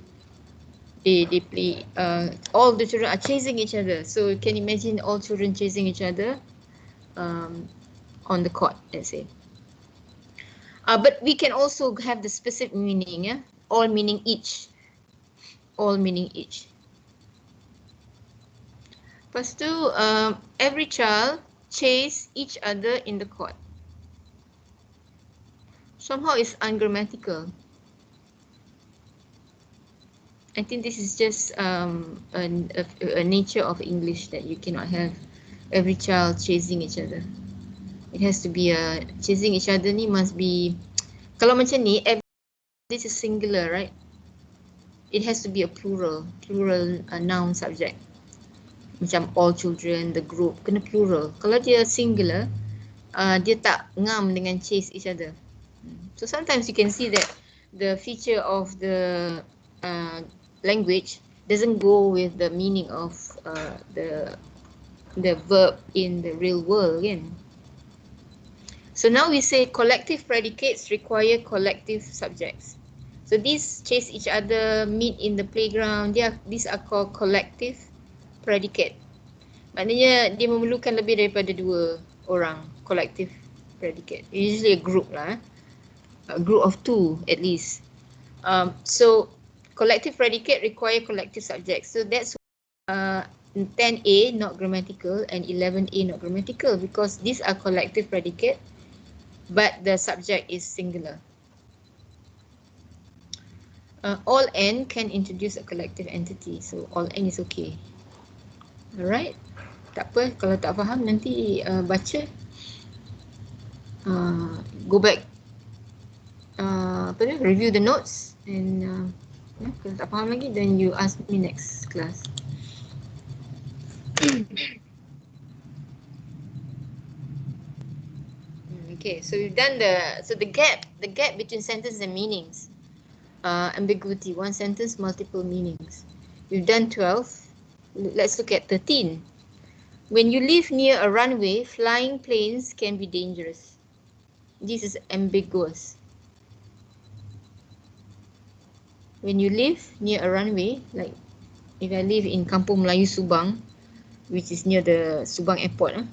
they play. All the children are chasing each other. So you can imagine all children chasing each other on the court, let's say. But we can also have the specific meaning, yeah? All meaning each. All meaning each. Lepas tu, every child chase each other in the court. Somehow it's ungrammatical. I think this is just a nature of English that you cannot have every child chasing each other. It has to be chasing each other ni must be, kalau macam ni, this is singular, right? It has to be a plural noun subject. Macam all children, the group, kena plural. Kalau dia singular, dia tak ngam dengan chase each other. So sometimes you can see that the feature of the language doesn't go with the meaning of the the verb in the real world again. So now we say collective predicates require collective subjects. So these chase each other, meet in the playground. These are called collective predicate. Maknanya dia memerlukan lebih daripada dua orang. Collective predicate. Usually a group lah. A group of two at least. So collective predicate require collective subjects. So that's 10A not grammatical and 11A not grammatical, because these are collective predicate but the subject is singular. All N can introduce a collective entity, so all N is okay. Alright, tak apa, kalau tak faham nanti baca, go back, review the notes, and kalau tak faham lagi, then you ask me next class. Okay, so we've done the gap between sentences and meanings. Ambiguity, one sentence, multiple meanings. We've done 12. Let's look at 13. When you live near a runway, flying planes can be dangerous. This is ambiguous. When you live near a runway, like if I live in Kampung Melayu Subang, which is near the Subang airport,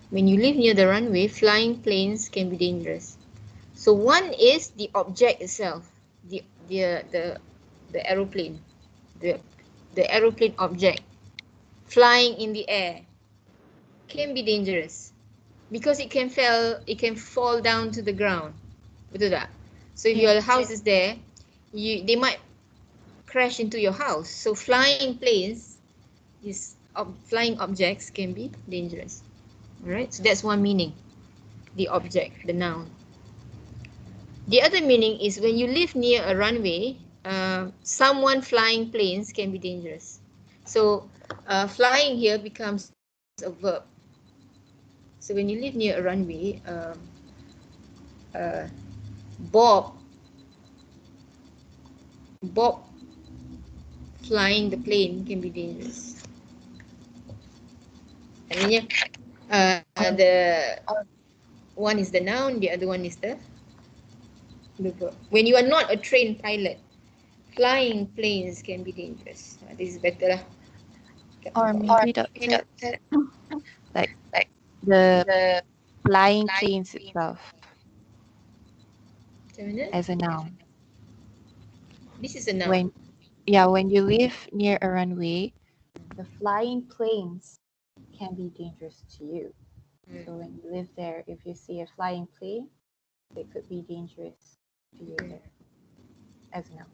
when you live near the runway, flying planes can be dangerous. So one is the object itself, the aeroplane, the aeroplane object flying in the air can be dangerous because it can fall down to the ground. Betul tak? So if your house is there, they might crash into your house. So flying planes, these flying objects can be dangerous. Alright, so that's one meaning. The object, the noun. The other meaning is when you live near a runway, someone flying planes can be dangerous. So flying here becomes a verb. So when you live near a runway, Bob flying the plane can be dangerous. Artinya, the one is the noun, the other one is the verb. When you are not a trained pilot, flying planes can be dangerous. This is better lah. Or maybe doctor, like the flying planes itself as a noun. This is a noun. When you live near a runway, the flying planes can be dangerous to you. So when you live there, if you see a flying plane, it could be dangerous to you there as a noun.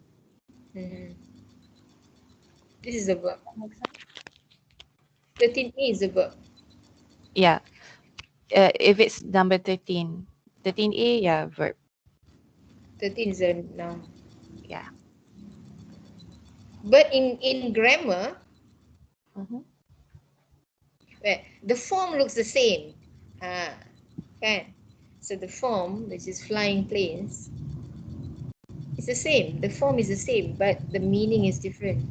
This is a verb. 13A is a verb. Yeah. If it's number 13. 13A, yeah, verb. 13 is a noun. Yeah. But in grammar, the form looks the same. Okay. So the form, which is flying planes, is the same. The form is the same, but the meaning is different.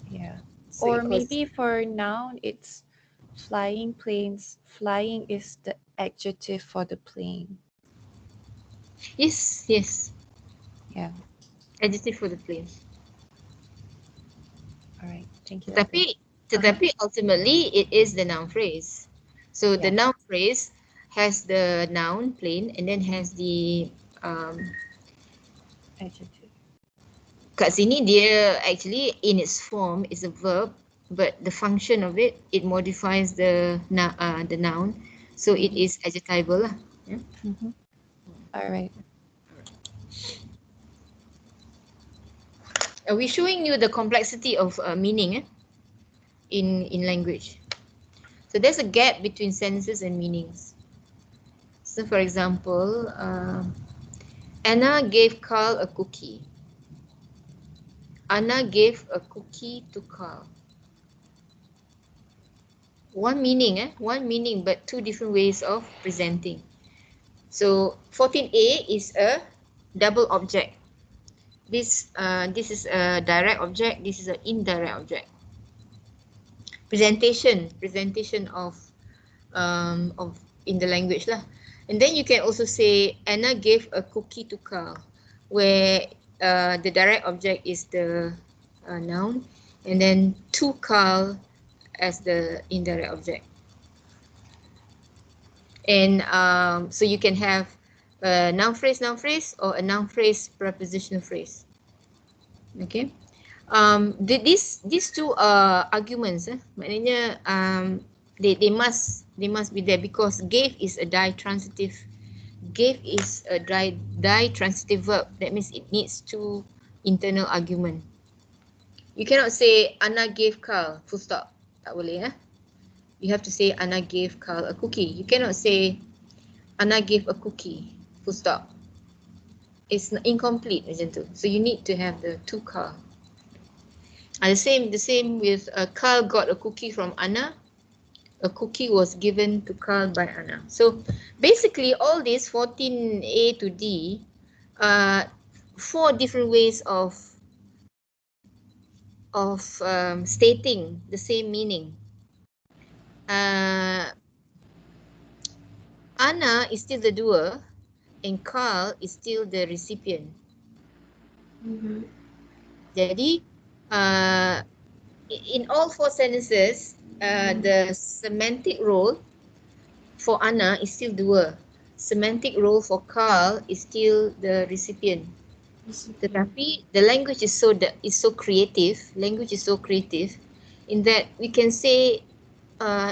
Yeah. So or maybe for noun, it's flying planes. Flying is the adjective for the plane. Yes. Yeah. Adjective for the plane. All right. Thank you. Tetapi ultimately it is the noun phrase. So the noun phrase has the noun plane and then has the adjective. Kat sini dia actually in its form is a verb, but the function of it modifies the noun, so it is adjectival lah. Yeah? All right. Are we showing you the complexity of meaning in language? So there's a gap between sentences and meanings. So for example, Anna gave Carl a cookie. Anna gave a cookie to Carl. One meaning, but two different ways of presenting. So 14A is a double object. This is a direct object. This is an indirect object. presentation of in the language lah. And then you can also say Anna gave a cookie to Carl, where the direct object is the noun, and then to Carl as the indirect object. And so you can have a noun phrase, or a noun phrase, prepositional phrase. Okay. These two arguments, maknanya they must be there, because gave is a ditransitive. Gave is a ditransitive verb. That means it needs two internal argument. You cannot say Anna gave Carl, full stop. Tak boleh, eh? You have to say Anna gave Carl a cookie. You cannot say Anna gave a cookie, full stop. It's incomplete macam tu. So you need to have the to Carl. The same with Carl got a cookie from Anna. A cookie was given to Carl by Anna. So basically all these 14A to D are 4 different ways of stating the same meaning. Anna is still the doer and Carl is still the recipient. Jadi in all 4 sentences, the semantic role for Anna is still doer. Semantic role for Carl is still the recipient. Tetapi the language is so creative. Language is so creative in that we can say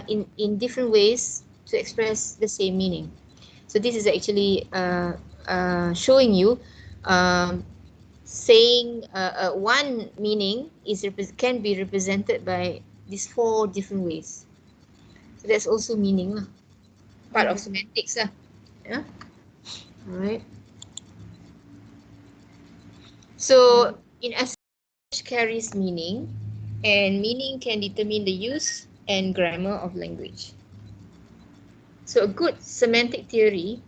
in different ways to express the same meaning. So this is actually showing you saying one meaning can be represented by these 4 different ways. So that's also meaning lah. Part of semantics lah. Yeah. Alright. So in essence, carries meaning, and meaning can determine the use and grammar of language. So a good semantic theory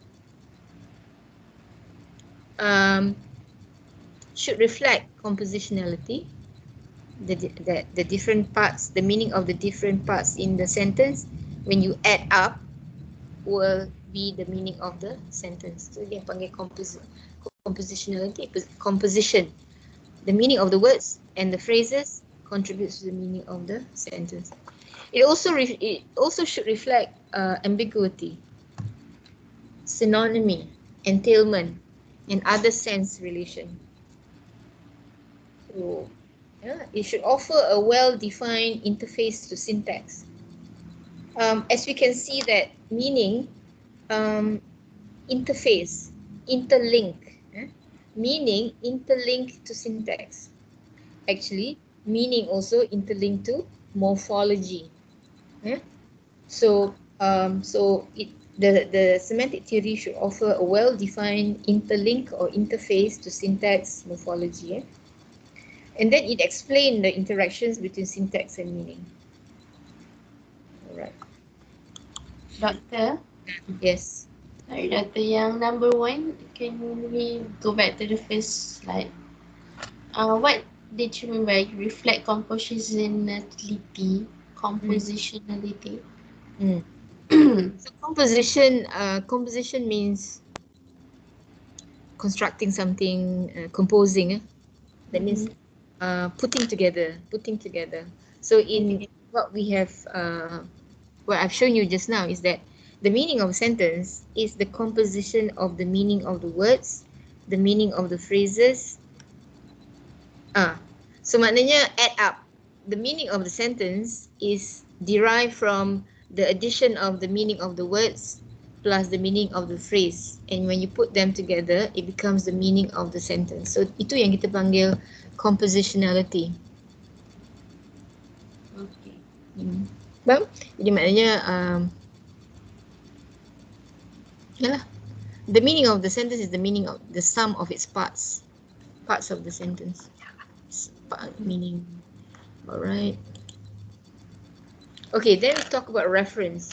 should reflect compositionality, the different parts, the meaning of the different parts in the sentence. When you add up, will be the meaning of the sentence. So dia panggil compositionality, composition. The meaning of the words and the phrases contributes to the meaning of the sentence. It also should reflect ambiguity, synonymy, entailment, and other sense relation. So, yeah, it should offer a well-defined interface to syntax. As we can see that meaning, interface, interlink, meaning interlink to syntax. Actually, meaning also interlinked to morphology. So the semantic theory should offer a well-defined interlink or interface to syntax morphology. And then it explains the interactions between syntax and meaning. Alright. Doctor? Yes. Sorry, Doctor, yang number 1, can we go back to the first slide? What did you mean by reflect compositionality? So composition means constructing something, composing. That means putting together. So in what we have, what I've shown you just now is that the meaning of a sentence is the composition of the meaning of the words, the meaning of the phrases. So maknanya add up. The meaning of the sentence is derived from the addition of the meaning of the words plus the meaning of the phrase. And when you put them together, it becomes the meaning of the sentence. So itu yang kita panggil compositionality. Okay. Faham? Jadi maknanya yalah. The meaning of the sentence is the meaning of the sum of its parts. Parts of the sentence. Meaning. Alright. Okay, then we talk about reference.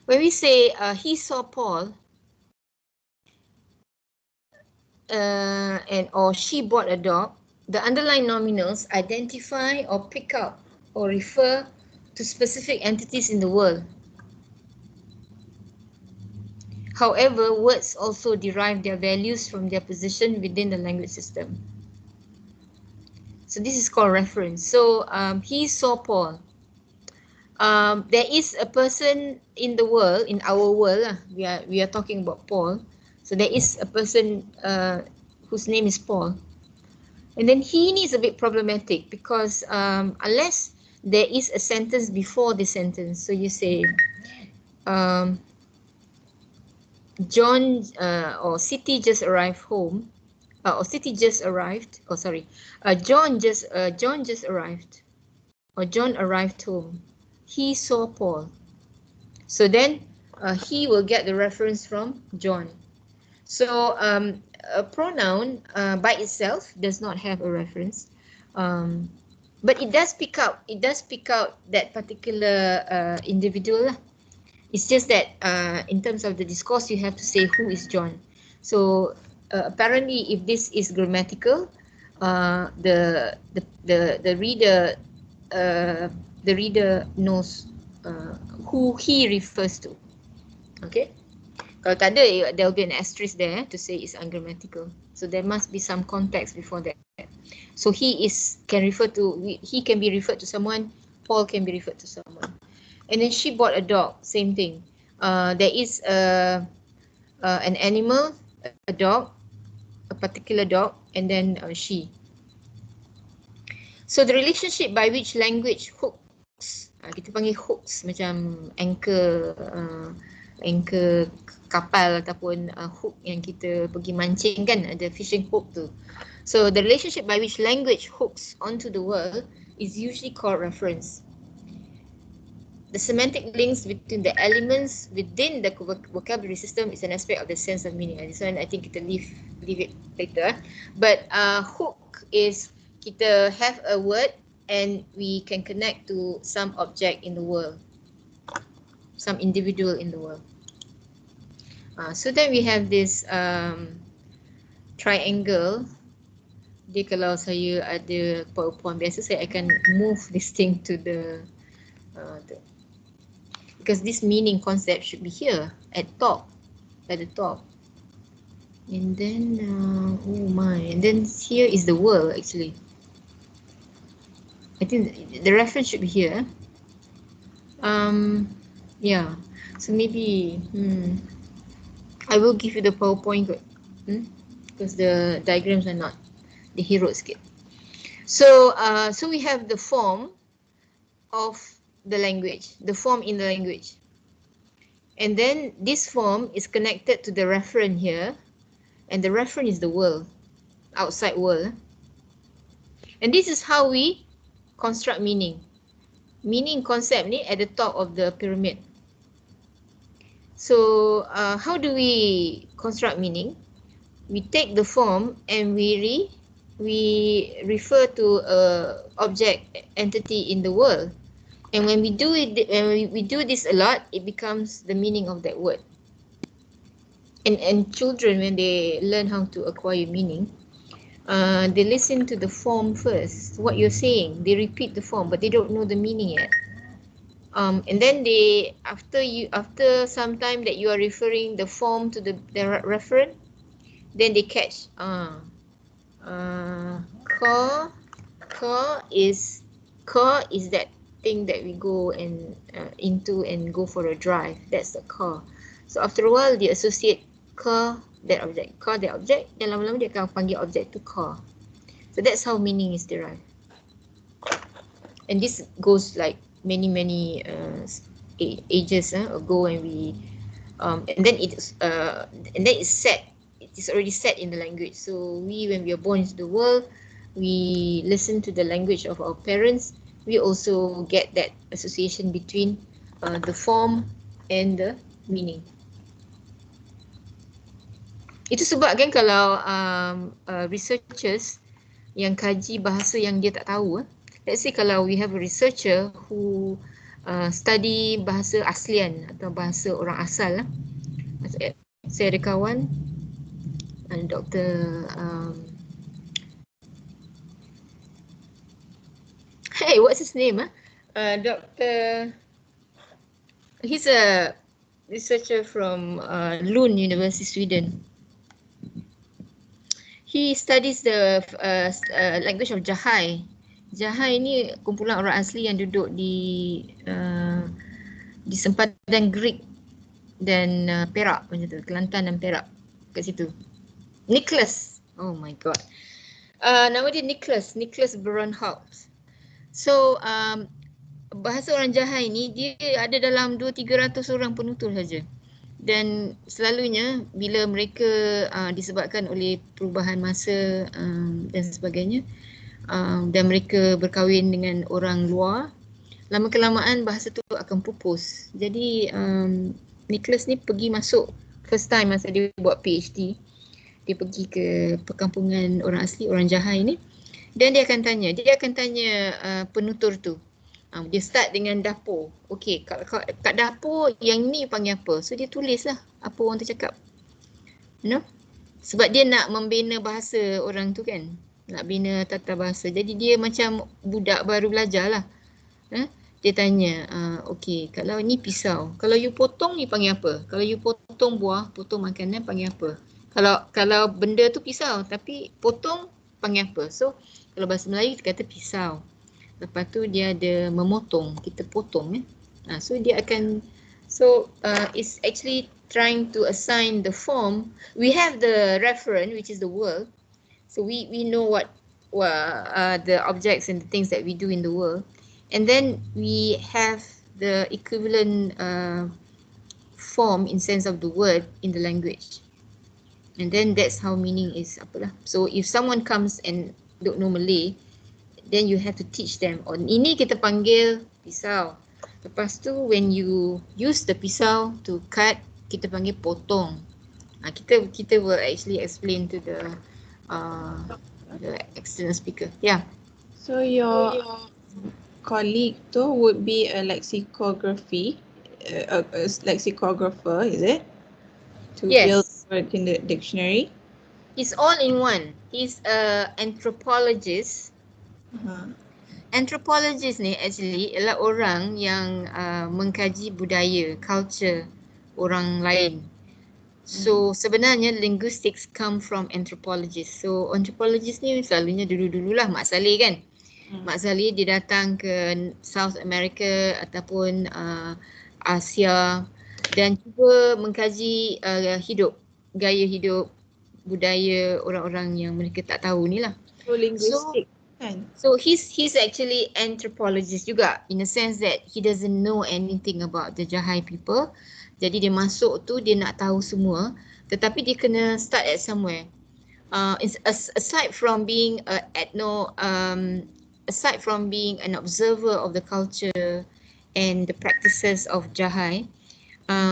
When we say he saw Paul or she bought a dog, The underlying nominals identify or pick up or refer to specific entities in the world. However, words also derive their values from their position within the language system. So this is called reference. So he saw Paul. There is a person in the world, in our world. We are talking about Paul. So there is a person whose name is Paul, and then he is a bit problematic because unless there is a sentence before the sentence, so you say um, John or City just arrived home, or City just arrived. Oh, sorry, John just arrived, or John arrived home. He saw Paul. So then he will get the reference from John. So a pronoun by itself does not have a reference, but it does pick out. It does pick out that particular individual. It's just that in terms of the discourse, you have to say who is John. So apparently, if this is grammatical, the reader the reader knows who he refers to. Okay. Kalau tak ada, there will be an asterisk there to say it's ungrammatical. So there must be some context before that. So he can be referred to someone, Paul can be referred to someone. And then she bought a dog, same thing. There is an animal, a dog, a particular dog, and then she. So the relationship by which language hooks, kita panggil hooks macam anchor kapal ataupun hook yang kita pergi mancing kan, ada fishing hook tu. So the relationship by which language hooks onto the world is usually called reference. The semantic links between the elements within the vocabulary system is an aspect of the sense of meaning. This one I think kita leave it later. But hook is kita have a word and we can connect to some object in the world, some individual in the world. So then we have this triangle. Jadi kalau saya ada PowerPoint biasa, saya akan move this thing to the because this meaning concept should be here at the top. And then oh my, and then here is the world actually. I think the reference should be here. Yeah, so maybe I will give you the PowerPoint because the diagrams are not the hero skit. So so we have the form of the language, the form in the language, and then this form is connected to the referent here, and the referent is the world, outside world. And this is how we construct meaning. Meaning concept ni at the top of the pyramid. So how do we construct meaning? We take the form and we refer to a object entity in the world. And when we do it, when we do this a lot, it becomes the meaning of that word. And children, when they learn how to acquire meaning, they listen to the form first, what you're saying. They repeat the form, but they don't know the meaning yet. And then they, after some time that you are referring the form to the referent, then they catch. Car is that thing that we go and into and go for a drive. That's the car. So after a while, they associate car that object, dan lama-lama dia akan panggil object to car. So that's how meaning is derived. And this goes like many ages ago, and we and then it's set. It is already set in the language. So when we are born into the world, we listen to the language of our parents. We also get that association between the form and the meaning. Itu sebab kan kalau researchers yang kaji bahasa yang dia tak tahu, let's say kalau we have a researcher who study bahasa aslian atau bahasa orang asal, saya ada kawan Dr. Hey, what's his name? Doctor. He's a researcher from Lund University, Sweden. He studies the language of Jahai. Jahai ni kumpulan orang asli yang duduk di sempadan Greek dan Perak macam tu, Kelantan dan Perak kat situ. Nicholas. Oh my god. Nama dia Nicholas Bronhaus. So bahasa orang Jahai ni dia ada dalam 200-300 orang penutur saja. Dan selalunya bila mereka disebabkan oleh perubahan masa dan sebagainya, dan mereka berkahwin dengan orang luar, lama kelamaan bahasa tu akan pupus. Jadi Nicholas ni pergi masuk first time masa dia buat PhD, dia pergi ke perkampungan orang asli, orang Jahai ni, dan dia akan tanya penutur tu. Dia start dengan dapur. Okey, kat dapur yang ni panggil apa? So dia tulis lah apa orang tu cakap. You know? Sebab dia nak membina bahasa orang tu kan. Nak bina tata bahasa. Jadi dia macam budak baru belajar lah. Dia tanya, okey, kalau ni pisau, kalau you potong ni panggil apa? Kalau you potong buah, potong makanan panggil apa? Kalau benda tu pisau tapi potong panggil apa? So kalau bahasa Melayu kita kata pisau. Lepas tu dia ada memotong, kita potong so dia akan, it's actually trying to assign the form. We have the referent, which is the world. So we know what the objects and the things that we do in the world. And then we have the equivalent form in sense of the word in the language. And then that's how meaning is apalah. So if someone comes and don't know Malay, then you have to teach them. Ini kita panggil pisau. Lepas tu when you use the pisau to cut, kita panggil potong. Kita will actually explain to the external speaker. Yeah. So your colleague tu would be a lexicographer, is it? To build word in the dictionary. He's all in one. He's a anthropologist. Anthropologist ni actually ialah orang yang mengkaji budaya, culture orang lain. So sebenarnya linguistics come from anthropologists. So anthropologist ni selalunya dulu-dululah Mak Saleh kan. Mak Saleh dia datang ke South America ataupun Asia dan cuba mengkaji gaya hidup, budaya orang-orang yang mereka tak tahu ni lah. So linguistic. So he's actually anthropologist juga, in a sense that he doesn't know anything about the Jahai people. Jadi dia masuk tu dia nak tahu semua, tetapi dia kena start at somewhere. Aside from being aside from being an observer of the culture and the practices of Jahai,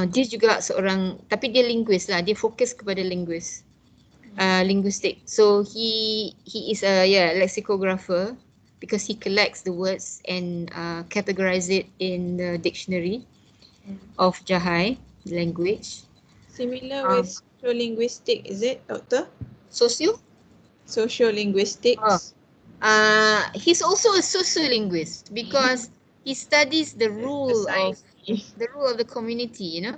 dia juga seorang, tapi dia linguist lah, dia fokus kepada linguistic. So he is a lexicographer because he collects the words and categorize it in the dictionary of Jahai language. Similar with sociolinguistic, is it, Doctor? Sociolinguistics. He's also a sociolinguist because he studies the rule of the community, you know,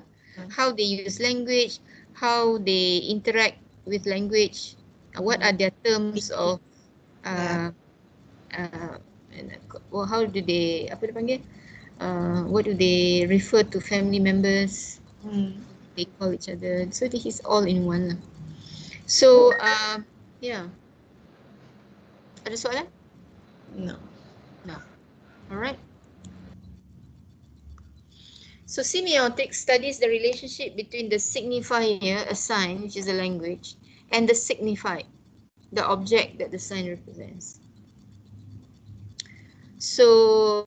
how they use language, how they interact with language, what are their terms of how do they, apa dia panggil, what do they refer to family members, they call each other. So this is all in one lah. So yeah, ada soalan? No. Alright. So semiotics studies the relationship between the signifier, a sign, which is a language, and the signified, the object that the sign represents. So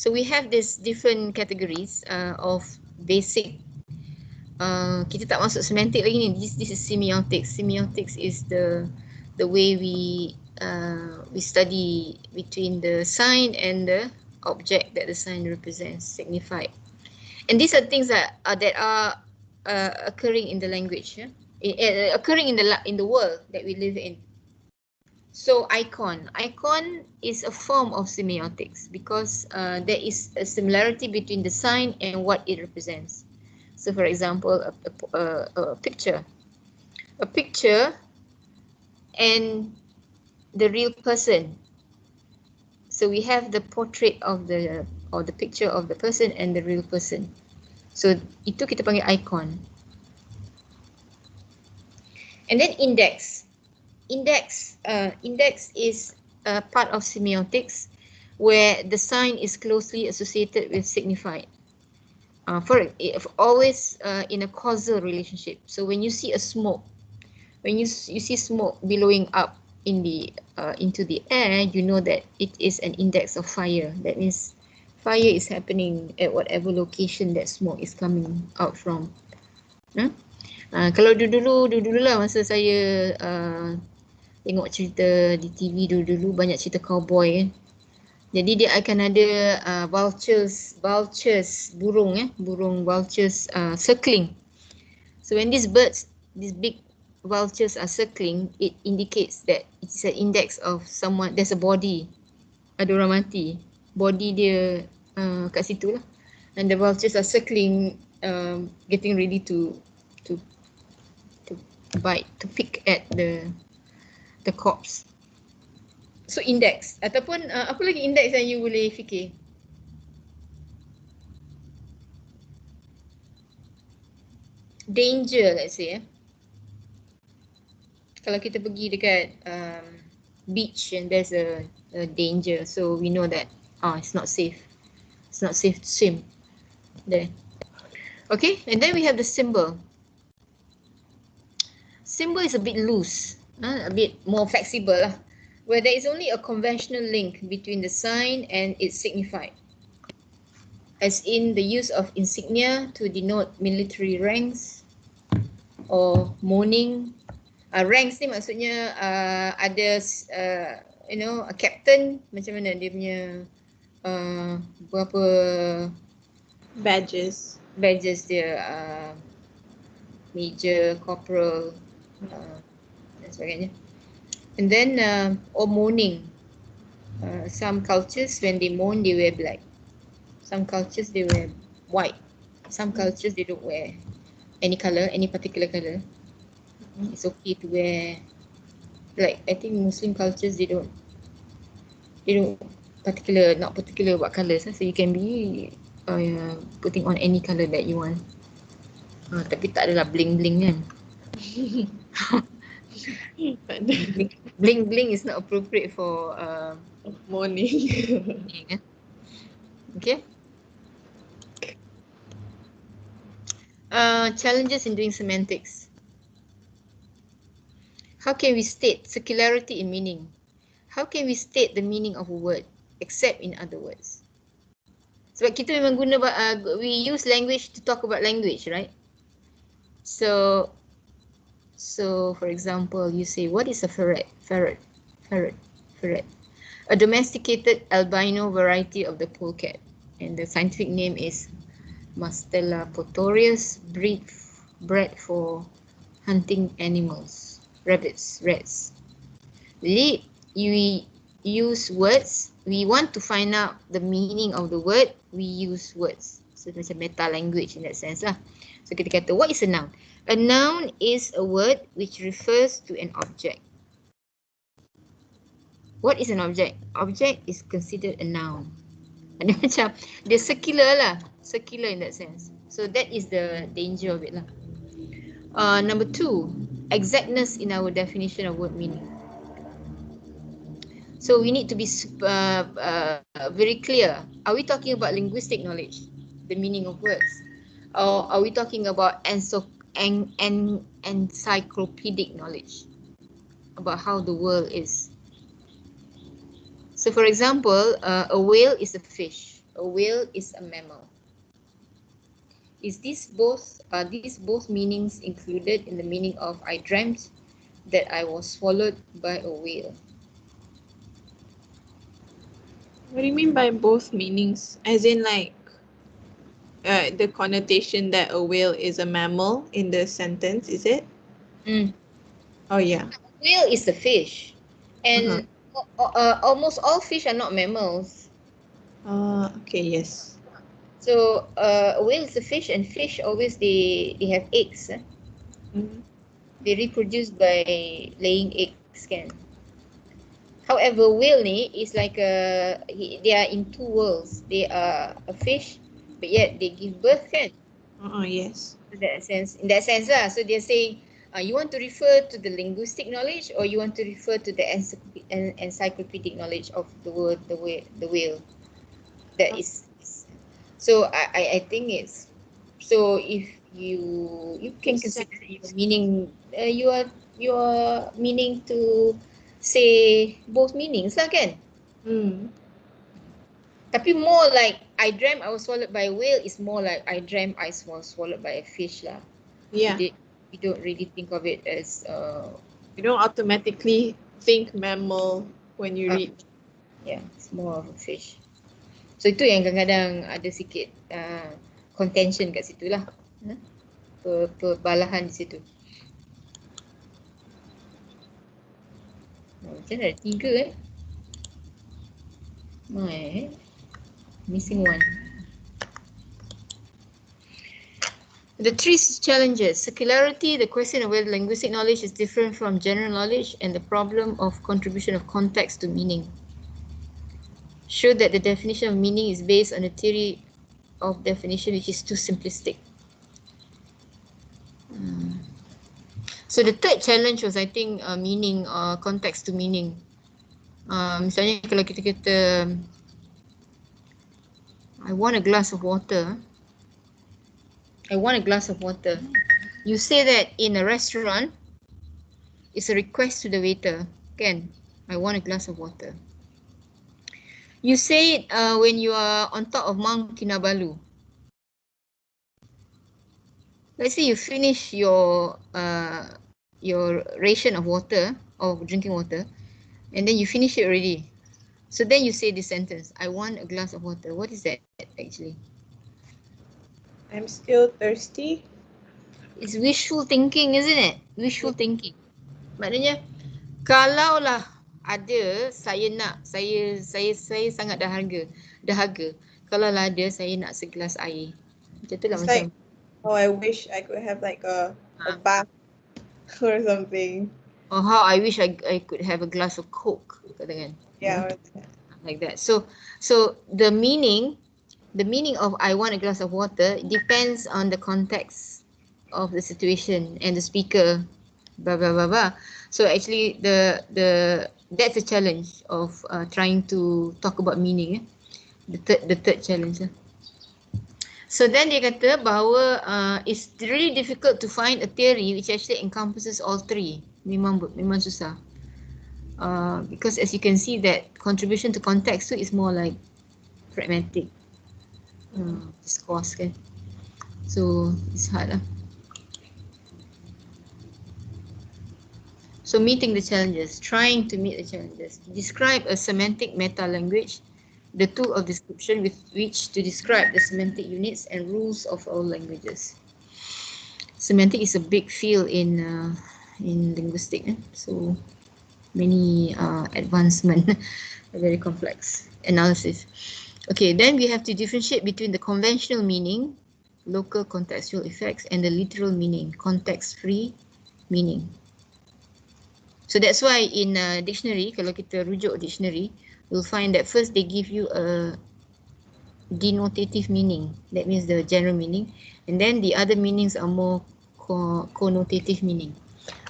we have these different categories of basic. Kita tak masuk semantic lagi ni. This is semiotics. Semiotics is the way we study between the sign and the object that the sign represents, signified. And these are things that are occurring in the language, occurring in the world that we live in. So icon is a form of semiotics because there is a similarity between the sign and what it represents. So for example, a picture, a picture and the real person. So we have the portrait of the or the picture of the person and the real person. So itu kita panggil icon. And then index. Index is a part of semiotics where the sign is closely associated with signified. Always in a causal relationship. So when you see a smoke, when you see smoke billowing up in the into the air, you know that it is an index of fire. That means fire is happening at whatever location that smoke is coming out from. Kalau dulu lah masa saya tengok cerita di TV dulu banyak cerita cowboy kan. Jadi dia akan ada vultures burung vultures circling. So when these big vultures are circling, it indicates that it's an index of someone. There's a body, ada orang mati, body dia kat situ lah, and the vultures are circling, getting ready to bite, to pick at the corpse. So index ataupun apa lagi index yang you boleh fikir? Danger, let's say. Kalau kita pergi dekat beach and there's a danger, so we know that it's not safe. It's not safe to swim there. Okay, and then we have the symbol. Symbol is a bit loose, a bit more flexible lah, where there is only a conventional link between the sign and its signified, as in the use of insignia to denote military ranks or mourning. Ranks ni maksudnya ada a captain, macam mana dia punya berapa Badges. dia, major, corporal, dan sebagainya. And then or mourning. Some cultures when they mourn they wear black. Some cultures they wear white. Some cultures they don't wear any color, any particular color. It's okay to wear, like I think Muslim cultures they don't not particular what colours, so you can be putting on any colour that you want. Tapi tak adalah bling-bling kan. Bling is not appropriate for Morning. okay. Challenges in doing semantics. How can we state circularity in meaning? How can we state the meaning of a word except in other words? Sebab kita memang guna we use language to talk about language, right? So for example, you say, what is a ferret? Ferret. A domesticated albino variety of the polecat, and the scientific name is Mastella potorius, bred for hunting animals, rabbits, rats. Jadi we use words. We want to find out the meaning of the word. We use words. So macam meta language in that sense lah. So kita kata, what is a noun? A noun is a word which refers to an object. What is an object? Object is considered a noun. Dia macam, dia circular lah. Circular in that sense. So that is the danger of it lah. Number 2, exactness in our definition of word meaning. So we need to be very clear. Are we talking about linguistic knowledge, the meaning of words? Or are we talking about encyclopedic knowledge about how the world is? So for example, a whale is a fish. A whale is a mammal. Are these both meanings included in the meaning of I dreamt that I was swallowed by a whale? What do you mean by both meanings? As in like the connotation that a whale is a mammal in the sentence, is it? Mm. Oh yeah. A whale is a fish. And almost all fish are not mammals. Okay, yes. So a whale is a fish, and fish always they have eggs. Mm-hmm. They reproduce by laying eggs, can. However, whale ni is like they are in two worlds. They are a fish, but yet they give birth, kan? Yes. In that sense lah. So they're saying, you want to refer to the linguistic knowledge, or you want to refer to the encyclopedic knowledge of the word, the whale. That is. So I think it's, so if you can consider your meaning, you are meaning to say both meanings lah, kan? Mm. Tapi more like I dreamt I was swallowed by a whale is more like I dreamt I was swallowed by a fish lah. Yeah. We don't really think of it as You don't automatically think mammal when you read. yeah, it's more of a fish. So itu yang kadang-kadang ada sikit contention kat situ lah. Perbalahan di situ. Macam mana ada 3 missing one. The 3 challenges: circularity, the question of whether linguistic knowledge is different from general knowledge, and the problem of contribution of context to meaning. Show that the definition of meaning is based on a theory of definition which is too simplistic. So the third challenge was, I think, meaning, context to meaning. Misalnya kalau kita kata I want a glass of water. I want a glass of water. You say that in a restaurant, it's a request to the waiter. Kan? I want a glass of water. You say it when you are on top of Mount Kinabalu. Let's say you finish your ration of water, or drinking water, and then you finish it already. So then you say this sentence, I want a glass of water. What is that actually? I'm still thirsty. It's wishful thinking, isn't it? Wishful thinking. Maknanya, kalaulah ada, saya nak, saya sangat dahaga. Kalaulah ada, saya nak segelas air. Macam tu lah, It's macam. like, oh, I wish I could have like a bath or something. Or how I wish I could have a glass of Coke, katakan. Yeah. Like that. So the meaning of I want a glass of water depends on the context of the situation and the speaker, blah blah blah blah. So actually that's a challenge of trying to talk about meaning. The third challenge. So then dia kata bahawa it's really difficult to find a theory which actually encompasses all three. Memang susah. Because as you can see that contribution to context too is more like pragmatic discourse, kan. So it's hard lah. So meeting the challenges, trying to meet the challenges. Describe a semantic meta language, the tool of description with which to describe the semantic units and rules of all languages. Semantic is a big field in linguistics, so many advancement, very complex analysis. Okay, then we have to differentiate between the conventional meaning, local contextual effects, and the literal meaning, context-free meaning. So that's why in dictionary, kalau kita rujuk dictionary, we'll find that first they give you a denotative meaning, that means the general meaning, and then the other meanings are more connotative meaning.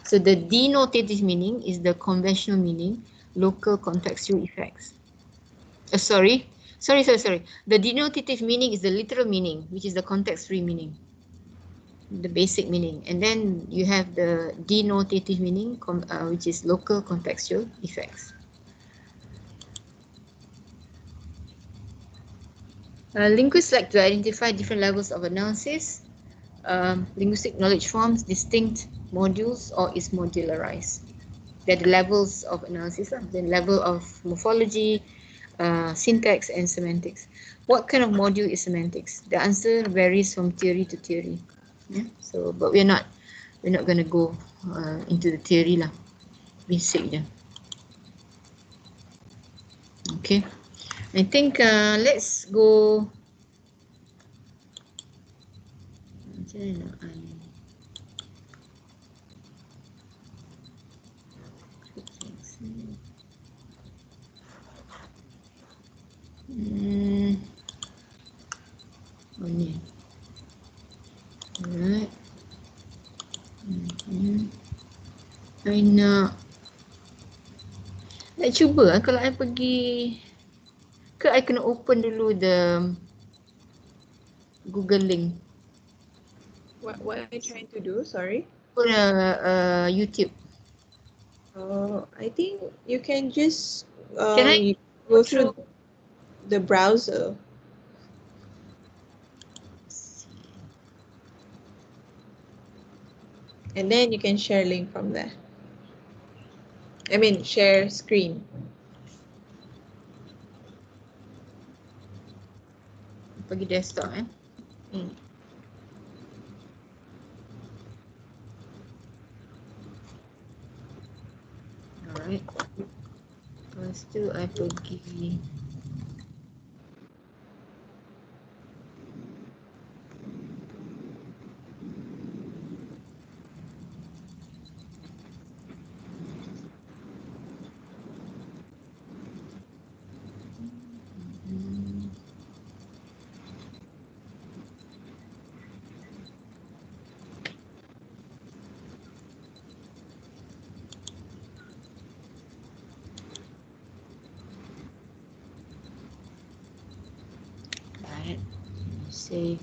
So the denotative meaning is the conventional meaning, local contextual effects. Sorry. The denotative meaning is the literal meaning, which is the context-free meaning, the basic meaning. And then you have the denotative meaning, which is local contextual effects. Linguists like to identify different levels of analysis. Linguistic knowledge forms distinct modules or is modularized. There are the levels of analysis, the level of morphology, syntax and semantics. What kind of module is semantics? The answer varies from theory to theory. Yeah? So, but we're not going to go into the theory lah. Basic je. Okay. I think let's go. Macam mana nak Hmm, oh ni. Alright. Hmm. I nak cuba kalau I pergi ke I kena open dulu the Google link. What are you trying to do? Sorry. Open YouTube. Oh, I think you can just Can I you go through the browser, and then you can share link from there. I mean, share screen. pergi desktop Mm. Alright. Lepas tu I pergi right. Say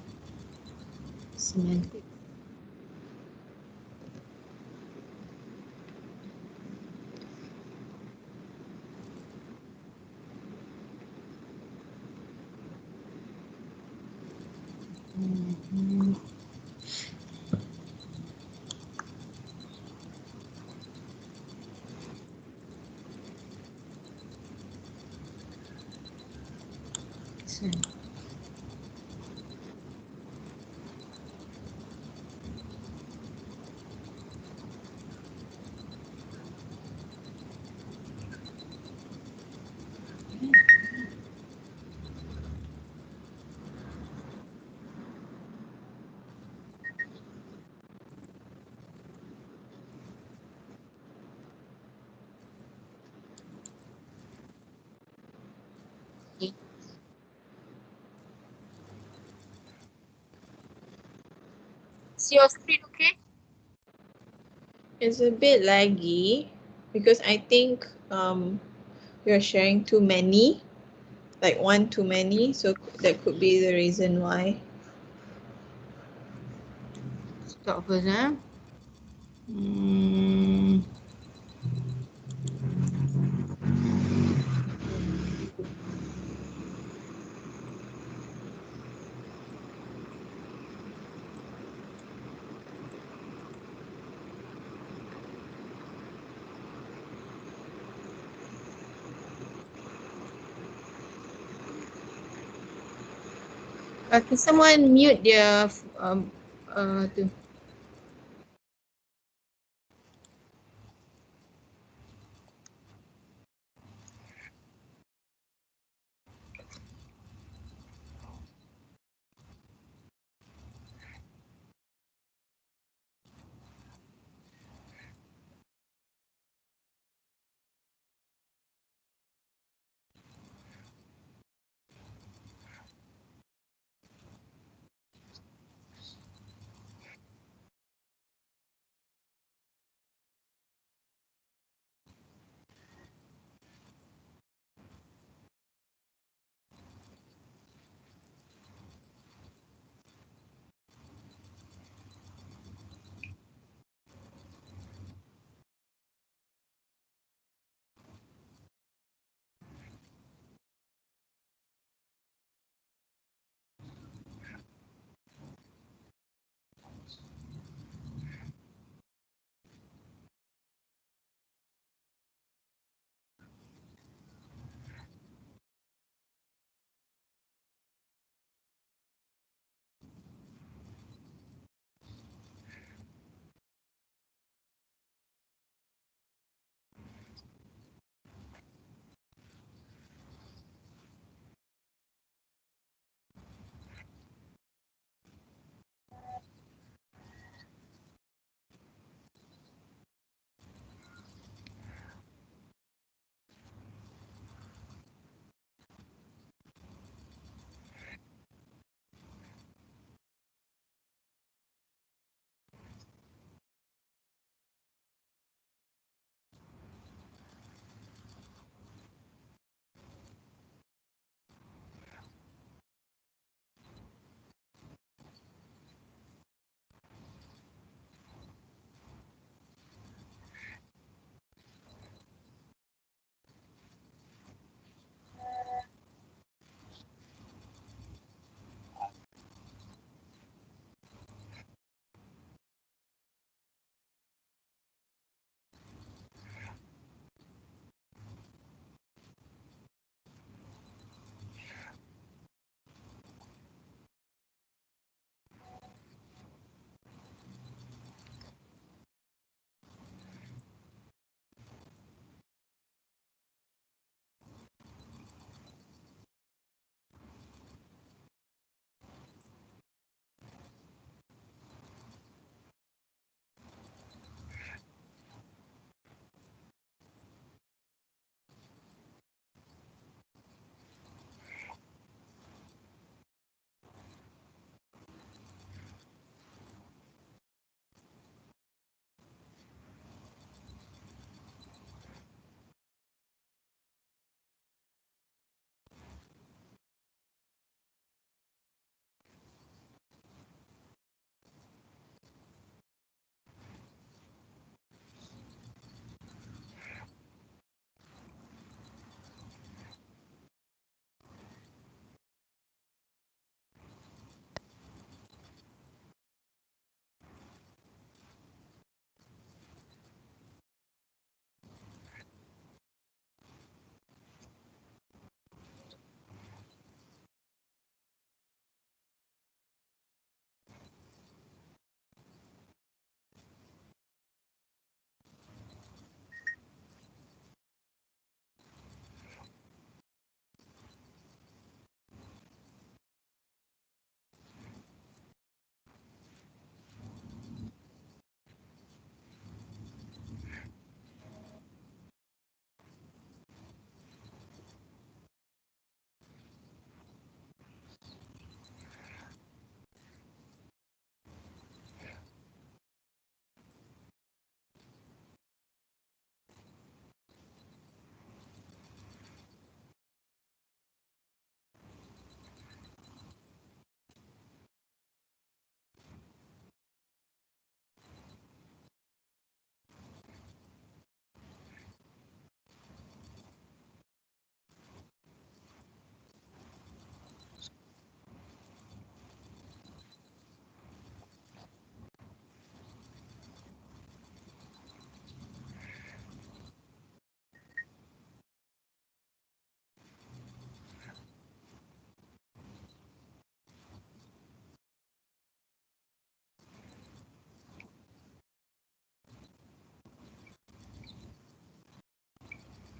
semantic. So, is your screen okay? It's a bit laggy because I think you're sharing too many, like one too many, so that could be the reason why. Stop first Hmm. Can someone mute their tu?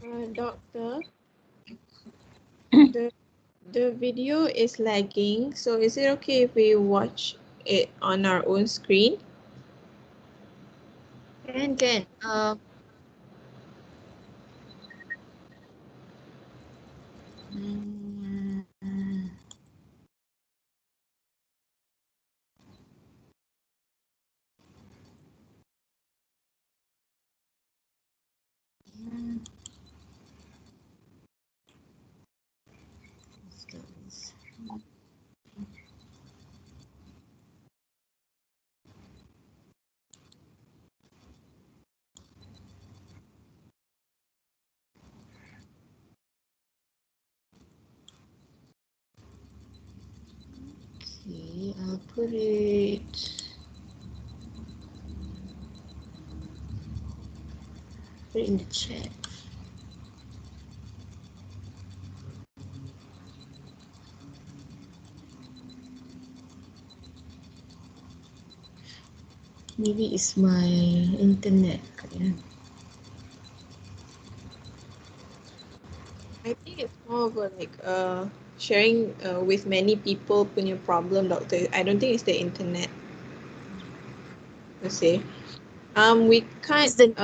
Doctor, the the video is lagging, so is it okay if we watch it on our own screen? Can. Mm, okay, I'll put it in the chat. Maybe it's my internet. Yeah. I think it's more of a like sharing with many people punya problem, doctor. I don't think it's the internet per se. We can't It's the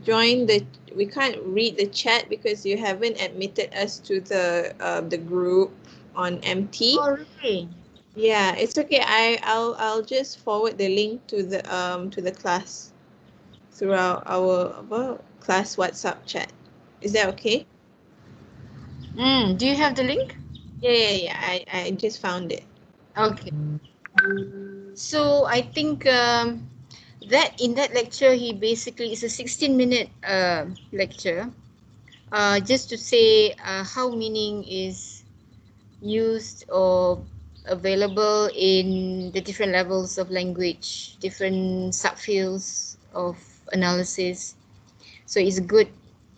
join the we can't read the chat because you haven't admitted us to the group on MT. oh really? Yeah, it's okay. I'll just forward the link to the class throughout our class WhatsApp chat. Is that okay? Do you have the link? Yeah. I just found it. Okay. So I think that in that lecture he basically it's a 16-minute lecture. Just to say how meaning is used or available in the different levels of language, different subfields of analysis. So it's a good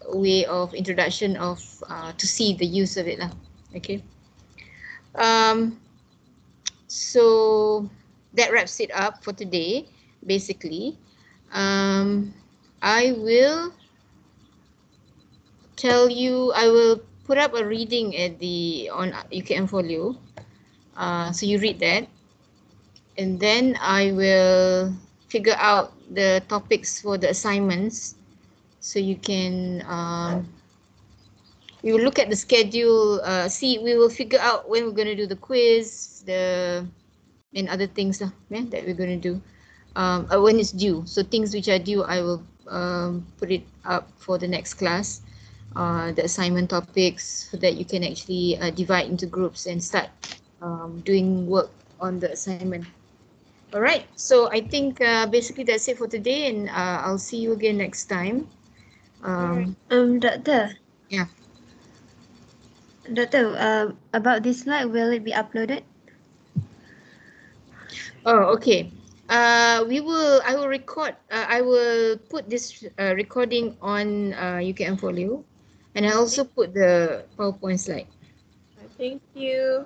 way of introduction of to see the use of it lah. Okay. Um, so that wraps it up for today. Basically, um, I will tell you. I will put up a reading at the on UKM Folio. So you read that, and then I will figure out the topics for the assignments. So you can we will look at the schedule. See, we will figure out when we're going to do the quiz, the and other things yeah, that we're going to do when it's due. So things which are due, I will put it up for the next class. The assignment topics so that you can actually divide into groups and start doing work on the assignment. All right. So I think basically that's it for today, and I'll see you again next time. Alright. Doctor, Yeah. about this slide, will it be uploaded? Oh, okay. We will. I will record. I will put this recording on UKM Folio, and I also put the PowerPoint slide. Thank you.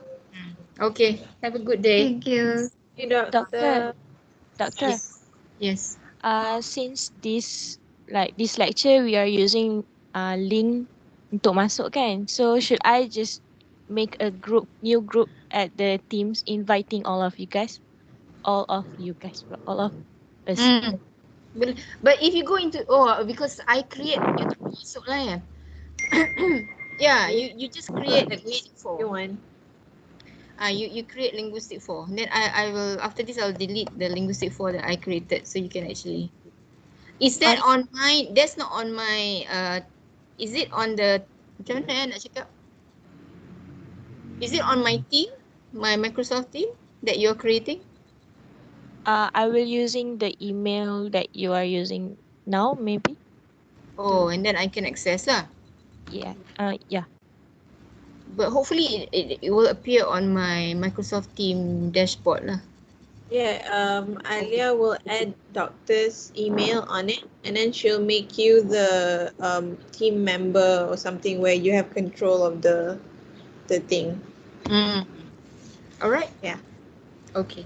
Okay. Have a good day. Thank you. Hey, Doctor, doctor. doctor. Yes. Yes. Since this lecture we are using link untuk masuk kan. So should I just make a new group at the Teams inviting all of you guys, all of us. Mm. But if you go into because I create you tak masuk lah ya. Yeah, you just create linguistic You 4. want? You create linguistic 4. Then I will after this I'll delete the linguistic 4 that I created so you can actually. Is that Or on my? That's not on my. Is it on the? Macam mana nak cakap? Is it on my team, my Microsoft team that you're creating? I will using the email that you are using now maybe. Oh, and then I can access lah. Yeah. Yeah. But hopefully it will appear on my Microsoft team dashboard lah. Yeah, Alia will add doctor's email on it, and then she'll make you the team member or something where you have control of the thing. Mm. All right. Yeah. Okay.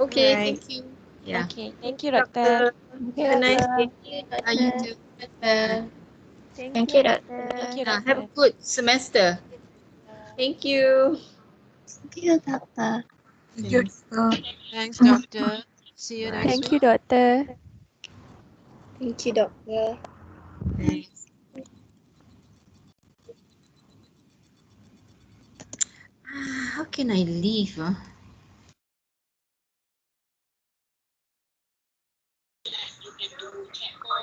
Okay. Alright. Thank you. Yeah. Okay. Thank you, doctor. Doctor, Thank have you, a nice Doctor. day. You Doctor. too. Doctor. Thank Thank you, you. doctor. Have a good semester. Thank you. Thank you, doctor. Thanks. Thanks, doctor. See you Bye. next Thank you, week. doctor. Thank you, doctor. Thanks. How can I leave?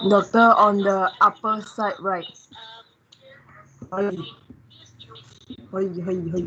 Doctor, on the upper side right. Hi. Hi, hi, hi.